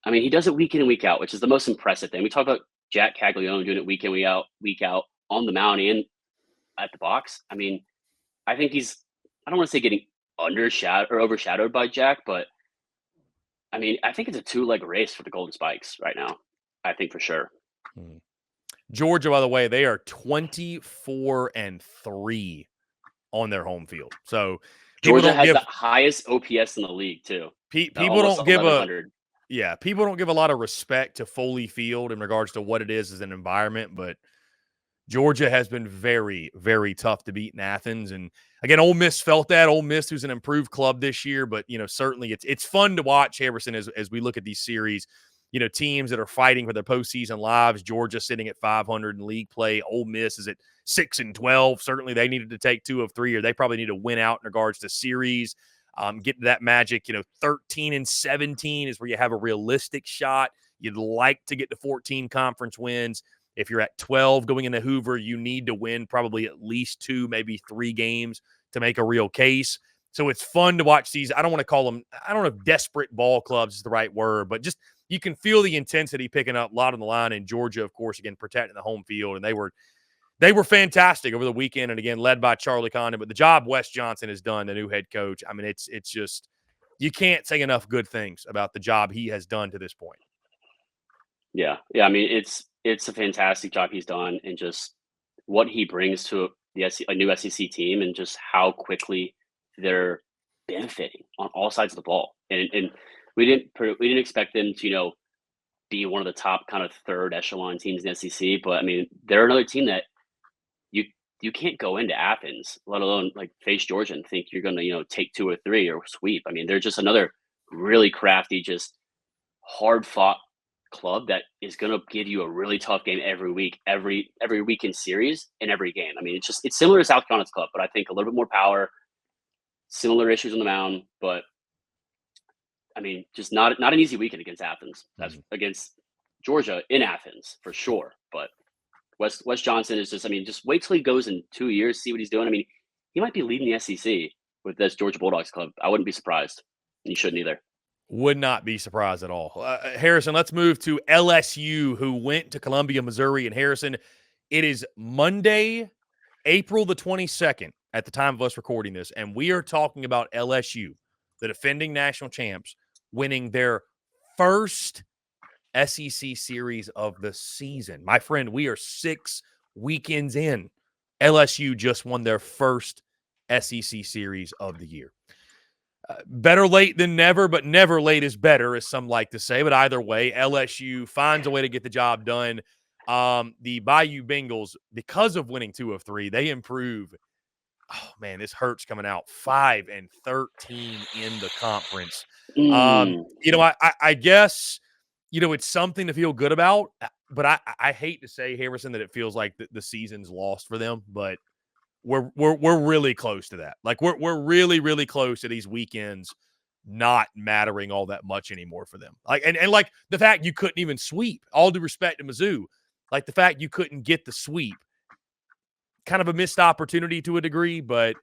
I mean, he does it week in and week out, which is the most impressive thing. We talk about Jack Caglione doing it week in, week out on the mound and at the box. I mean, I think I don't want to say getting overshadowed by Jack, but I mean, I think it's a two-leg race for the Golden Spikes right now. I think for sure. Hmm. Georgia, by the way, they are 24-3 on their home field. So Georgia has the highest OPS in the league too. People don't give people don't give a lot of respect to Foley Field in regards to what it is as an environment, but Georgia has been very, very tough to beat in Athens. And again, Ole Miss felt that. Ole Miss, who's an improved club this year, but certainly it's fun to watch, Harrison, as we look at these series. Teams that are fighting for their postseason lives. Georgia sitting at 500 in league play. Ole Miss is at 6-12. Certainly, they needed to take 2 of 3, or they probably need to win out in regards to series. Get to that magic. 13-17 is where you have a realistic shot. You'd like to get to 14 conference wins. If you're at 12 going into Hoover, you need to win probably at least 2, maybe 3 games to make a real case. So it's fun to watch these. I don't want to call them, I don't know if desperate ball clubs is the right word, but just you can feel the intensity picking up a lot on the line. And Georgia, of course, again, protecting the home field. And they were fantastic over the weekend. And again, led by Charlie Condon. But the job Wes Johnson has done, the new head coach, I mean, it's just, you can't say enough good things about the job he has done to this point. Yeah. I mean, it's a fantastic job he's done, and just what he brings to a new SEC team, and just how quickly they're benefiting on all sides of the ball. And we didn't expect them to be one of the top kind of third echelon teams in the SEC, but I mean, they're another team that you can't go into Athens, let alone like face Georgia, and think you're going to take 2 or 3 or sweep. I mean, they're just another really crafty, just hard fought club that is going to give you a really tough game every week, every weekend series, in every game. I mean, it's similar to South Carolina's club, but I think a little bit more power, similar issues on the mound. But I mean, just not an easy weekend against Athens. That's against Georgia in Athens for sure. But Wes Johnson is just wait till he goes in 2 years, see what he's doing. I mean, he might be leading the SEC with this Georgia Bulldogs club. I wouldn't be surprised. And you shouldn't either. Would not be surprised at all. Harrison, let's move to LSU, who went to Columbia, Missouri. And Harrison, it is Monday, April the 22nd at the time of us recording this. And we are talking about LSU, the defending national champs, winning their first SEC series of the season. My friend, we are 6 weekends in. LSU just won their first SEC series of the year. Better late than never, but never late is better, as some like to say. But either way, LSU finds a way to get the job done. The Bayou Bengals, because of winning 2 of 3, they improve. Oh, man, this hurts coming out. 5-13 in the conference. I guess, it's something to feel good about. But I hate to say, Harrison, that it feels like the season's lost for them. But we're really close to that. Like we're really, really close to these weekends not mattering all that much anymore for them. Like and like the fact you couldn't even sweep, all due respect to Mizzou, like the fact you couldn't get the sweep, kind of a missed opportunity to a degree, but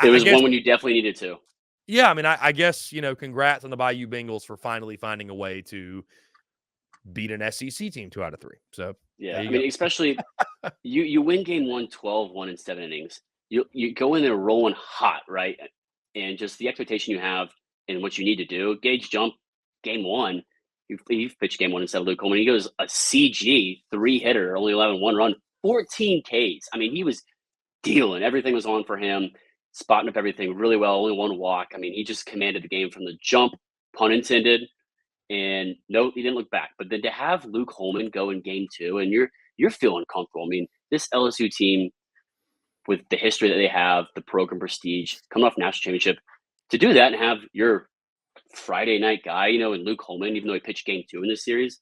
it was one when you definitely needed to. Yeah, I mean, I guess, congrats on the Bayou Bengals for finally finding a way to beat an SEC team 2 out of 3. So yeah, I mean, especially you win game 1, 12-1 in 7 innings. You go in there rolling hot, right? And just the expectation you have and what you need to do. Gage Jump, game 1, he pitched game 1 instead of Luke Coleman. He goes a CG 3-hitter, only 1 run, 14 Ks. I mean, he was dealing. Everything was on for him, spotting up everything really well. Only 1 walk. I mean, he just commanded the game from the jump, pun intended. And no, he didn't look back. But then to have Luke Holman go in game 2, and you're feeling comfortable. I mean, this LSU team, with the history that they have, the program prestige, coming off national championship, to do that and have your Friday night guy, and Luke Holman, even though he pitched game 2 in this series,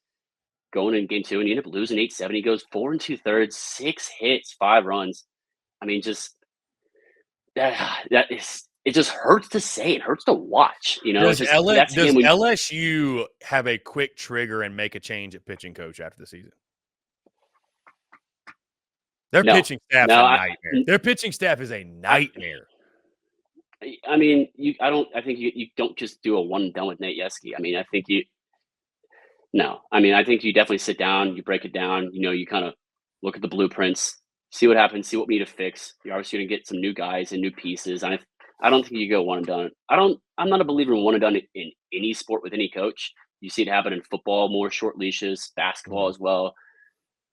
going in game 2 and you end up losing 8-7. He goes 4 2/3, 6 hits, 5 runs. I mean, just it just hurts to say. It hurts to watch. Does LSU have a quick trigger and make a change at pitching coach after the season? Their pitching staff is a nightmare. Their pitching staff is a nightmare. I mean, I think you don't just do a one and done with Nate Yeski. I mean, I think you definitely sit down, you break it down, you kind of look at the blueprints, see what happens, see what we need to fix. You're obviously going to get some new guys and new pieces. I don't think you go one and done. I'm not a believer in one and done in any sport with any coach. You see it happen in football, more short leashes, basketball as well.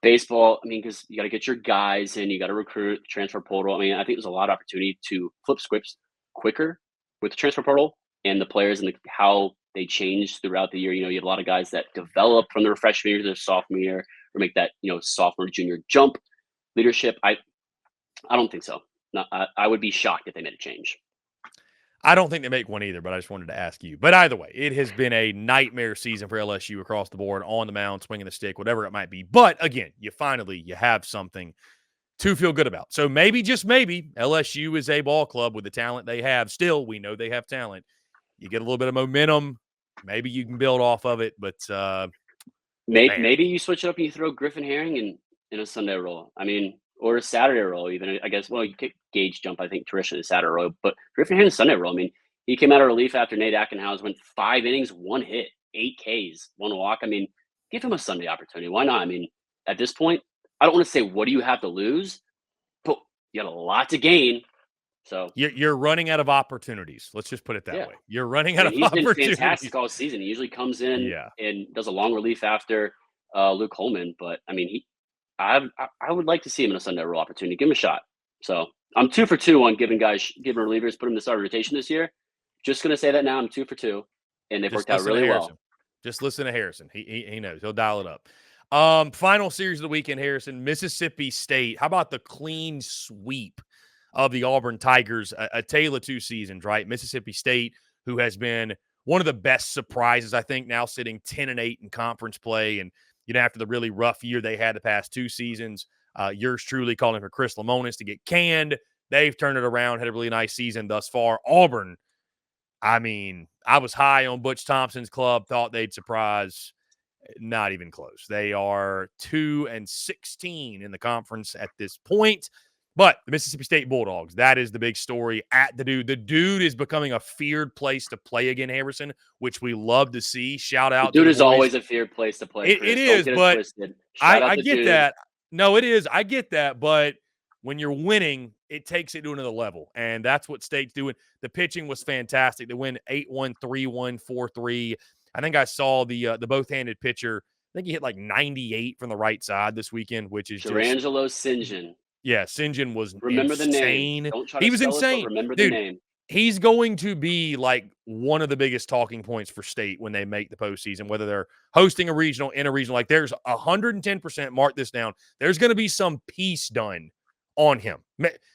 Baseball, I mean, because you got to get your guys in, you got to recruit, transfer portal. I mean, I think there's a lot of opportunity to flip scripts quicker with the transfer portal and the players and how they change throughout the year. You have a lot of guys that develop from their freshman year to their sophomore year or make that, sophomore, junior jump leadership. I don't think so. I would be shocked if they made a change. I don't think they make one either, but I just wanted to ask you. But either way, it has been a nightmare season for LSU across the board, on the mound, swinging the stick, whatever it might be. But again, you have something to feel good about. So maybe, just maybe, LSU is a ball club with the talent they have. Still, we know they have talent. You get a little bit of momentum. Maybe you can build off of it. But maybe you switch it up and you throw Griffin Herring in a Sunday roll. I mean, or a Saturday roll, even. I guess, well, you kick Gage Jump, I think, traditionally a Saturday roll. But Griffin Herring Sunday roll, I mean, he came out of relief after Nate Ackenhouse, went 5 innings, 1 hit, 8 Ks, 1 walk. I mean, give him a Sunday opportunity. Why not? I mean, at this point, I don't want to say what do you have to lose, but you got a lot to gain. So you're running out of opportunities. Let's just put it that way. You're running out of opportunities. He's been fantastic all season. He usually comes in and does a long relief after Luke Holman. But, I mean, I would like to see him in a Sunday roll opportunity. Give him a shot. So I'm 2 for 2 on giving relievers, put him in the starting rotation this year. Just going to say that now. I'm 2 for 2, and they've worked out really well. Just listen to Harrison. He knows. He'll dial it up. Final series of the weekend, Harrison, Mississippi State. How about the clean sweep of the Auburn Tigers? A tale of 2 seasons, right? Mississippi State, who has been one of the best surprises, I think, now sitting 10-8 in conference play. And, after the really rough year they had the past 2 seasons, yours truly calling for Chris Lemonis to get canned. They've turned it around, had a really nice season thus far. Auburn, I mean, I was high on Butch Thompson's club, thought they'd surprise. Not even close. They are 2-16 in the conference at this point. But the Mississippi State Bulldogs, that is the big story at the Dude. The Dude is becoming a feared place to play again, Harrison, which we love to see. Shout out to the Dude is always a feared place to play. It is, but I get that. No, it is. I get that. But when you're winning, it takes it to another level. And that's what State's doing. The pitching was fantastic. They win 8-1, 3-1, 4-3. I think I saw the both-handed pitcher. I think he hit like 98 from the right side this weekend, which is Durangelo St. John. Yeah, St. John was remember insane. The name. Don't try to he was insane. It, remember Dude, the name. He's going to be like one of the biggest talking points for State when they make the postseason, whether they're hosting a regional, in a regional. Like there's 110%, mark this down, there's going to be some piece done on him.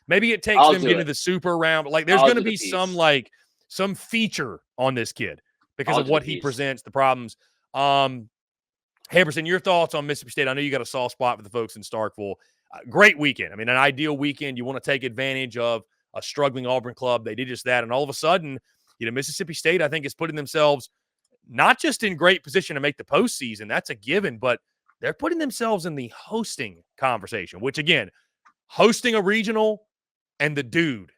Maybe it takes them getting to the super round, but like there's going to be some feature on this kid because of what he presents, the problems. Harrison, your thoughts on Mississippi State? I know you got a soft spot for the folks in Starkville. Great weekend. I mean, an ideal weekend. You want to take advantage of a struggling Auburn club. They did just that. And all of a sudden, Mississippi State, I think, is putting themselves not just in great position to make the postseason. That's a given, but they're putting themselves in the hosting conversation, which, again, hosting a regional and the Dude.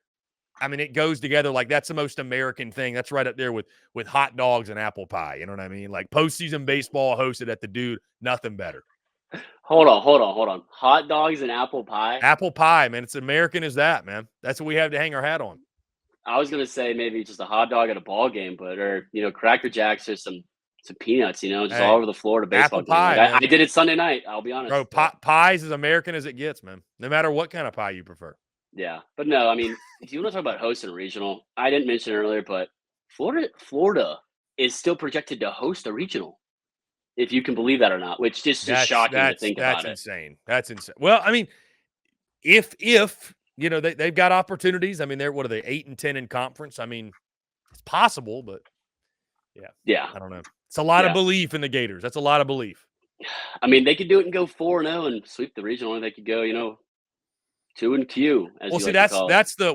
I mean, it goes together like that's the most American thing. That's right up there with hot dogs and apple pie. You know what I mean? Like postseason baseball hosted at the Dude, nothing better. Hold on. Hot dogs and apple pie? Apple pie, man. It's American as that, man. That's what we have to hang our hat on. I was going to say maybe just a hot dog at a ball game, or Cracker Jacks or some peanuts, just all over the Florida baseball apple pie, game. I did it Sunday night, I'll be honest. Bro, pie is as American as it gets, man. No matter what kind of pie you prefer. Yeah, but no, I mean, if you want to talk about hosting a regional, I didn't mention it earlier, but Florida is still projected to host a regional. If you can believe that or not, which just is shocking to think about. That's insane. That's insane. Well, I mean, if they've got opportunities. I mean, what are they, 8-10 in conference? I mean, it's possible, but yeah, I don't know. It's a lot of belief in the Gators. That's a lot of belief. I mean, they could do it and go 4-0 and sweep the regional, and they could go, 2-Q.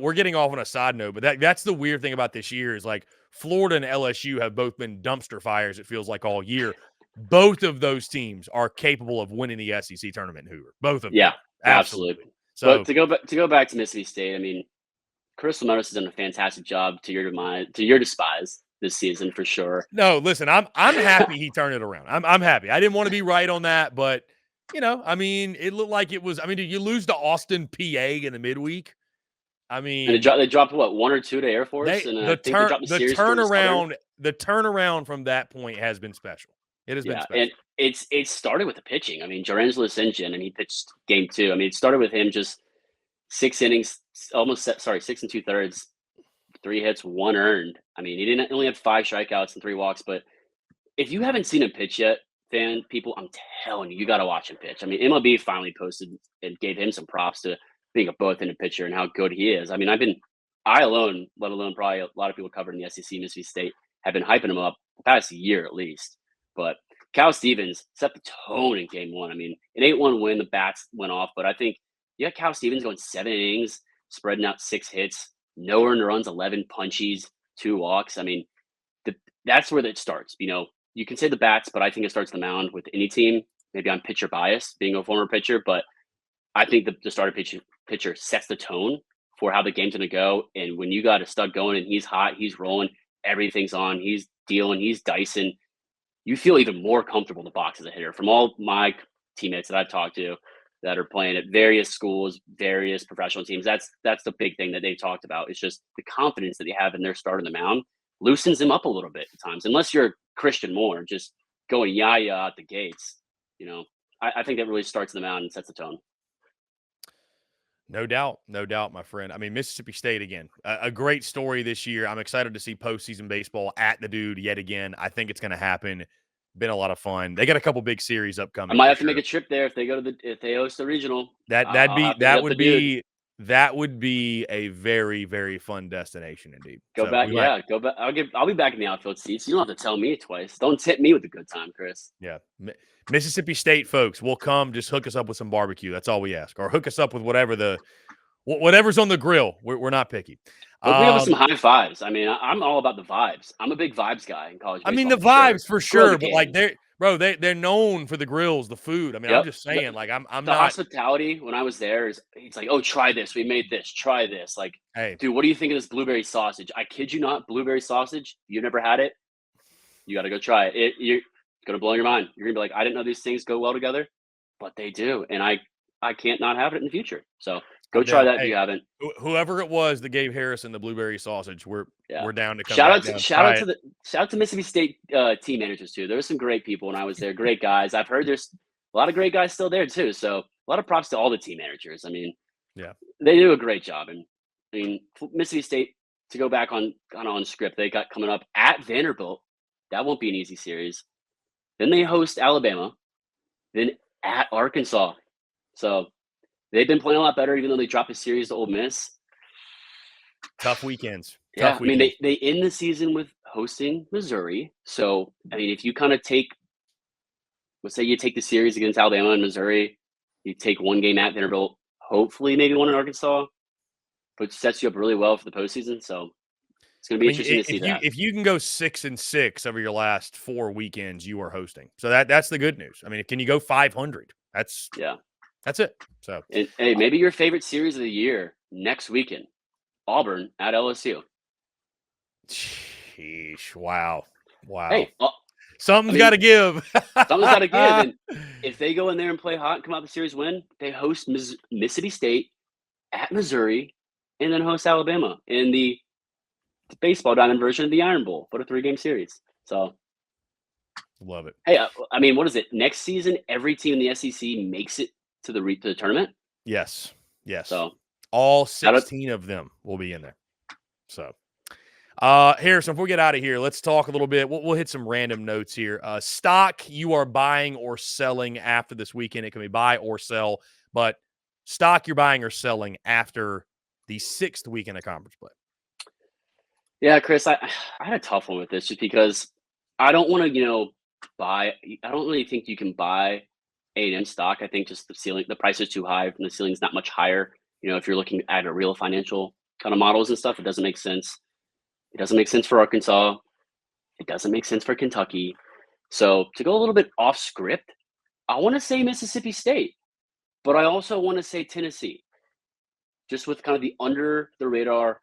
We're getting off on a side note, but that's the weird thing about this year is like Florida and LSU have both been dumpster fires. It feels like all year. Both of those teams are capable of winning the SEC tournament in Hoover. Both of them. Yeah, absolutely. So to go back to Mississippi State, I mean, Chris Lemonis has done a fantastic job to your despise this season for sure. No, listen, I'm happy he turned it around. I'm happy. I didn't want to be right on that, but I mean, it looked like it was. I mean, did you lose to Austin, PA in the midweek? I And mean, they dropped what, 1 or 2 to Air Force, and I think they dropped the series to Georgia Southern. the turnaround from that point has been special. It has been Yeah, and special. it started with the pitching. I mean, Jorangelo St. and he pitched game 2. I mean, it started with him just 6 innings, almost 6 and 2/3, 3 hits, 1 earned. I mean, he didn't only had 5 strikeouts and 3 walks, but if you haven't seen him pitch yet, people, I'm telling you, you got to watch him pitch. I mean, MLB finally posted and gave him some props to being a both-handed pitcher and how good he is. I mean, I alone, let alone probably a lot of people covered in the SEC, Mississippi State, have been hyping him up the past year at least. But Cal Stevens set the tone in game 1. I mean, an 8-1 win, the bats went off, but I think you got Cal Stevens going 7 innings, spreading out 6 hits, no earned runs, 11 punchies, 2 walks. I mean, that's where it starts. You can say the bats, but I think it starts the mound with any team. Maybe I'm pitcher bias, being a former pitcher, but I think the starter pitcher sets the tone for how the game's going to go. And when you got a stud going and he's hot, he's rolling, everything's on, he's dealing, he's dicing, you feel even more comfortable in the box as a hitter. From all my teammates that I've talked to that are playing at various schools, various professional teams, that's the big thing that they talked about. It's just the confidence that they have in their start on the mound loosens them up a little bit at times. Unless you're Christian Moore, just going yah out the gates. I think that really starts the mound and sets the tone. No doubt, my friend. I mean, Mississippi State again, a great story this year. I'm excited to see postseason baseball at the Dude yet again. I think it's going to happen. Been a lot of fun. They got a couple big series upcoming. I might have to make a trip there if they host the regional. That would be a very, very fun destination indeed. Go back. I'll be back in the outfield seats. You don't have to tell me twice. Don't tip me with a good time, Chris. Yeah. Mississippi State folks will come. Just hook us up with some barbecue. That's all we ask. Or hook us up with whatever's on the grill. We're not picky. Hook me up with some high fives. I mean, I'm all about the vibes. I'm a big vibes guy in college baseball. I mean, the vibes for sure, but like they're known for the grills, the food. I mean, I'm just saying, like I'm the not hospitality when I was there it's like, oh, try this. We made this. Try this. Like, hey, dude, what do you think of this blueberry sausage? I kid you not, blueberry sausage. You never had it. You got to go try it. You're gonna blow your mind. You're gonna be like, I didn't know these things go well together, but they do, and I can't not have it in the future. So go try that if you haven't. Whoever it was that gave Harrison the blueberry sausage, we're down to come. Shout out to Mississippi State team managers too. There were some great people when I was there. Great guys. I've heard there's a lot of great guys still there too. So a lot of props to all the team managers. I mean, yeah, they do a great job. And I mean, Mississippi State, to go back on script, they got coming up at Vanderbilt. That won't be an easy series. Then they host Alabama, then at Arkansas. So they've been playing a lot better, even though they dropped a series to Ole Miss. Tough weekends. I mean, they end the season with hosting Missouri. So, I mean, if you kind of let's say you take the series against Alabama and Missouri, you take one game at Vanderbilt, hopefully maybe one in Arkansas, but sets you up really well for the postseason. So it's going to be interesting to see that. If you can go 6-6 over your last 4 weekends, you are hosting. So that's the good news. I mean, can you go 500? That's it. So, and, hey, maybe your favorite series of the year next weekend, Auburn at LSU. Sheesh! Wow! Hey, something's got to give. Something's got to give. And if they go in there and play hot and come out the series win, they host Mississippi State at Missouri, and then host Alabama in the baseball diamond version of the Iron Bowl, but a 3-game series. So, love it. Hey, I mean, what is it? Next season, every team in the SEC makes it to the tournament. Yes. So all 16 of them will be in there. So, Harrison, before we get out of here, let's talk a little bit. We'll hit some random notes here. Stock you are buying or selling after this weekend. It can be buy or sell, but stock you're buying or selling after the 6th weekend of conference play. Yeah, Chris, I had a tough one with this just because I don't want to, buy. I don't really think you can buy A&M stock. I think just the price is too high and the ceiling's not much higher. If you're looking at a real financial kind of models and stuff, it doesn't make sense. It doesn't make sense for Arkansas. It doesn't make sense for Kentucky. So to go a little bit off script, I want to say Mississippi State, but I also want to say Tennessee. Just with kind of the under the radar,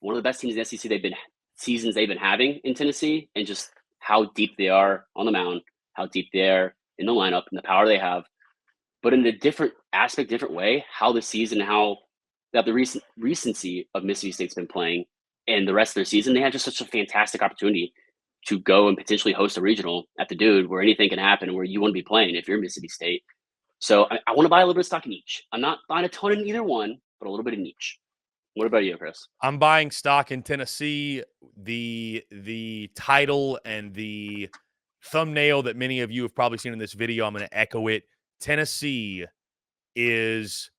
one of the best teams in the SEC they've been having in Tennessee, and just how deep they are on the mound, how deep they are in the lineup, and the power they have. but in a different aspect, different way, how the season, how that the recency of Mississippi State's been playing and the rest of their season, they had just such a fantastic opportunity to go and potentially host a regional at the Dude where anything can happen, where you want to be playing if you're Mississippi State. So I want to buy a little bit of stock in each. I'm not buying a ton in either one, but a little bit in each. What about you, Chris? I'm buying stock in Tennessee. The title and the thumbnail that many of you have probably seen in this video, I'm going to echo it. Tennessee is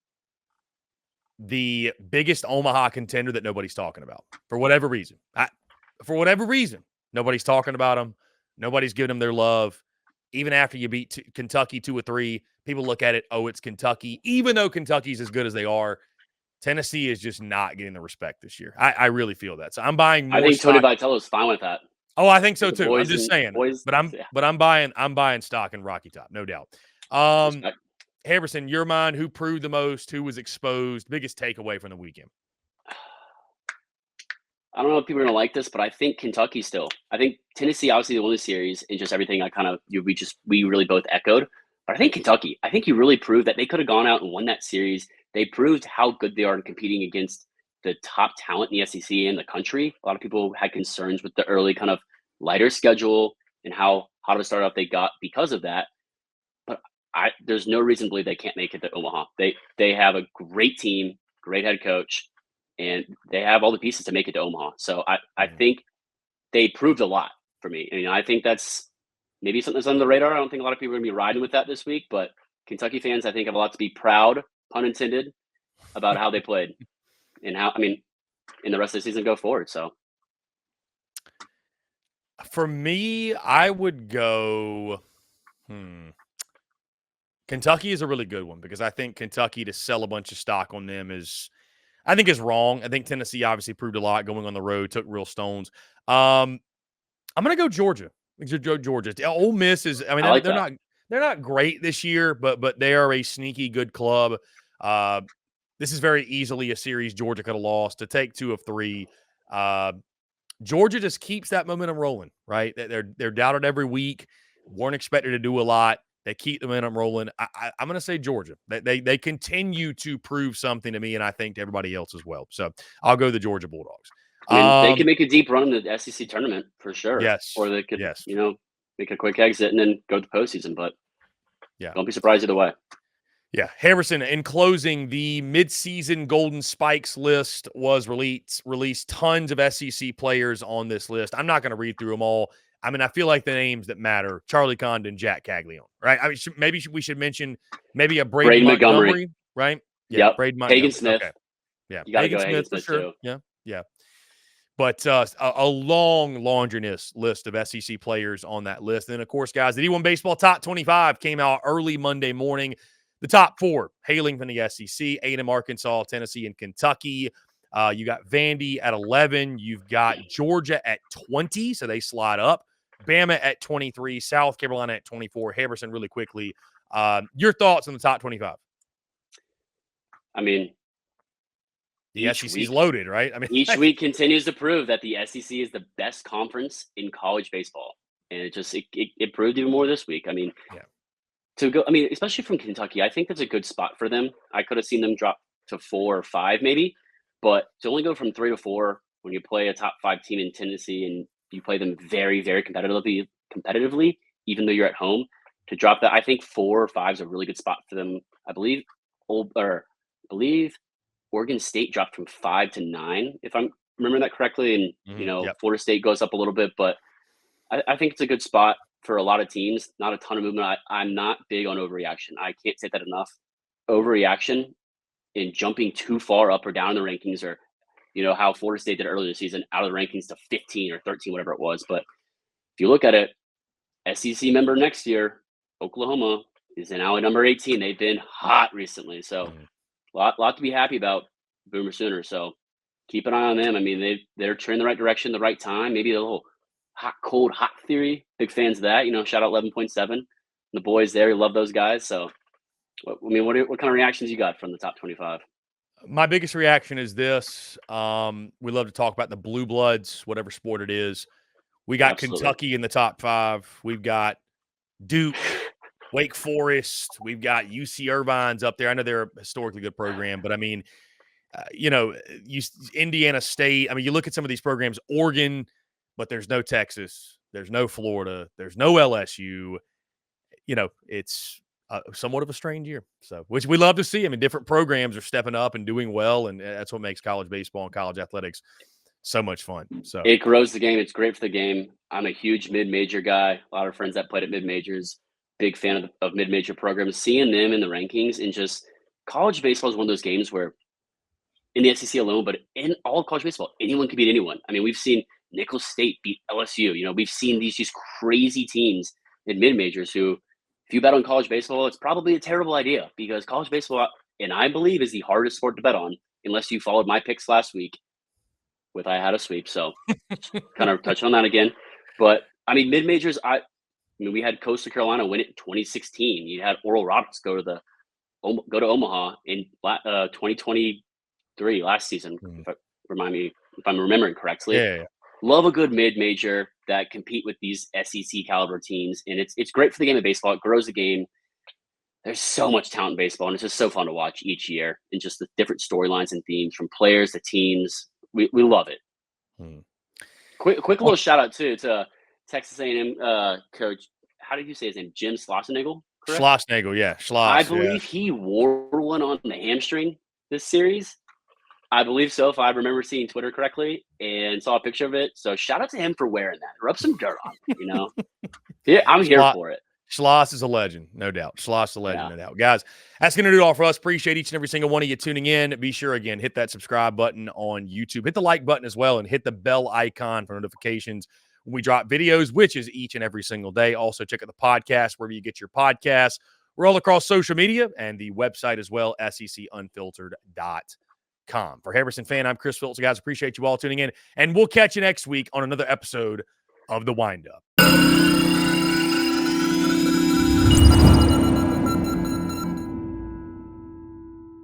the biggest Omaha contender that nobody's talking about for whatever reason. Nobody's talking about them. Nobody's giving them their love. Even after you beat Kentucky 2-3, people look at it, oh, it's Kentucky. Even though Kentucky's as good as they are, Tennessee is just not getting the respect this year. I really feel that. So I'm buying more. I think stock. Tony Vitello's fine with that. Oh, I think so too. I'm just saying. Boys, but I'm buying stock in Rocky Top, no doubt. Harrison, your mind, who proved the most, who was exposed, biggest takeaway from the weekend? I don't know if people are going to like this, but I think Kentucky still. I think Tennessee obviously won the series and just everything we really both echoed. But I think Kentucky, I think you really proved that they could have gone out and won that series. They proved how good they are in competing against the top talent in the SEC and the country. A lot of people had concerns with the early kind of lighter schedule and how hot of a start off they got because of that. But there's no reason to believe they can't make it to Omaha. They have a great team, great head coach, and they have all the pieces to make it to Omaha. So I think they proved a lot for me. I mean, I think that's maybe something that's on the radar. I don't think a lot of people are going to be riding with that this week, but Kentucky fans, I think, have a lot to be proud, pun intended, about how they played and how, I mean, in the rest of the season go forward. So for me, I would go, Kentucky is a really good one because I think Kentucky to sell a bunch of stock on them is wrong. I think Tennessee obviously proved a lot going on the road, took real stones. I'm going to go Georgia. Georgia. Ole Miss is, I mean, they're not great this year, but they are a sneaky good club. This is very easily a series Georgia could have lost. To take 2 of 3, Georgia just keeps that momentum rolling, right? They're doubted every week, weren't expected to do a lot. They keep the momentum rolling. I'm going to say Georgia. They continue to prove something to me, and I think to everybody else as well. So I'll go the Georgia Bulldogs. I mean, they could make a deep run in the SEC tournament for sure. Yes. Or they could, make a quick exit and then go to the postseason. But don't be surprised either way. Yeah. Harrison, in closing, the midseason Golden Spikes list was released. Tons of SEC players on this list. I'm not going to read through them all. I mean, I feel like the names that matter: Charlie Condon, Jack Caglione, right? I mean, maybe we should mention maybe a Braden Montgomery, right? Yeah, yep. Braden Montgomery. Hagen Smith. Okay. Yeah, you got to go Hagen Smith for sure. Too. Yeah. But a long laundry list of SEC players on that list. And then, of course, guys, the D1 Baseball Top 25 came out early Monday morning. The top 4 hailing from the SEC: A&M, Arkansas, Tennessee, and Kentucky. You got Vandy at 11. You've got Georgia at 20, so they slide up. Bama at 23. South Carolina at 24. Harrison, really quickly, your thoughts on the top 25? I mean, the SEC's loaded, right? I mean, each week continues to prove that the SEC is the best conference in college baseball, and it proved even more this week. I mean, especially from Kentucky, I think that's a good spot for them. I could have seen them drop to 4 or 5 maybe, but to only go from 3 to 4 when you play a top 5 team in Tennessee and you play them very, very competitively, even though you're at home, to drop that, I think 4 or 5 is a really good spot for them. I believe Oregon State dropped from 5 to 9, if I'm remembering that correctly, and Florida State goes up a little bit, but I think it's a good spot for a lot of teams. Not a ton of movement. I'm not big on overreaction. I can't say that enough. Overreaction in jumping too far up or down in the rankings, or how Florida State did earlier this season, out of the rankings to 15 or 13, whatever it was. But if you look at it, SEC member next year, Oklahoma is now at number 18. They've been hot recently, so lot to be happy about, Boomer Sooner. So keep an eye on them. I mean, they're turning the right direction, the right time. Maybe a little hot, cold, hot theory. Big fans of that. Shout out 11.7. The boys there, we love those guys. So, what kind of reactions you got from the top 25? My biggest reaction is this. We love to talk about the blue bloods, whatever sport it is. We got Kentucky in the top 5. We've got Duke, Wake Forest. We've got UC Irvine's up there. I know they're a historically good program, but I mean, Indiana State. I mean, you look at some of these programs, Oregon, but there's no Texas, there's no Florida, there's no LSU. It's somewhat of a strange year. So, which we love to see. I mean, different programs are stepping up and doing well, and that's what makes college baseball and college athletics so much fun. So, It grows the game. It's great for the game. I'm a huge mid-major guy. A lot of friends that played at mid-majors. Big fan of mid-major programs. Seeing them in the rankings and just college baseball is one of those games where in the SEC alone, but in all of college baseball, anyone can beat anyone. I mean, we've seen Nicholls State beat LSU. We've seen these just crazy teams in mid-majors who, if you bet on college baseball, it's probably a terrible idea because college baseball, and I believe, is the hardest sport to bet on unless you followed my picks last week with I had a sweep. So kind of touch on that again. But I mean, mid-majors, we had Coastal Carolina win it in 2016. You had Oral Roberts go to Omaha in 2023 last season. If I'm remembering correctly. yeah. Love a good mid-major that compete with these SEC caliber teams, and it's great for the game of baseball. It grows the game. There's so much talent in baseball, and it's just so fun to watch each year, and just the different storylines and themes from players to teams. We love it. Quick little shout out too to Texas A&M coach. How did you say his name? Jim Schlossnagle, correct? Schlossnagle, yeah. I believe he wore one on the hamstring this series. I believe so, if I remember seeing Twitter correctly and saw a picture of it. So shout out to him for wearing that. Rub some dirt on it, Yeah, I'm here for it. Schloss is a legend, no doubt. Schloss is a legend, no doubt. Guys, that's going to do it all for us. Appreciate each and every single one of you tuning in. Be sure, again, hit that subscribe button on YouTube. Hit the like button as well and hit the bell icon for notifications when we drop videos, which is each and every single day. Also, check out the podcast wherever you get your podcasts. We're all across social media and the website as well, secunfiltered.com. For Harrison Fant, I'm Chris Phillips. Guys, appreciate you all tuning in, and we'll catch you next week on another episode of The Wind Up.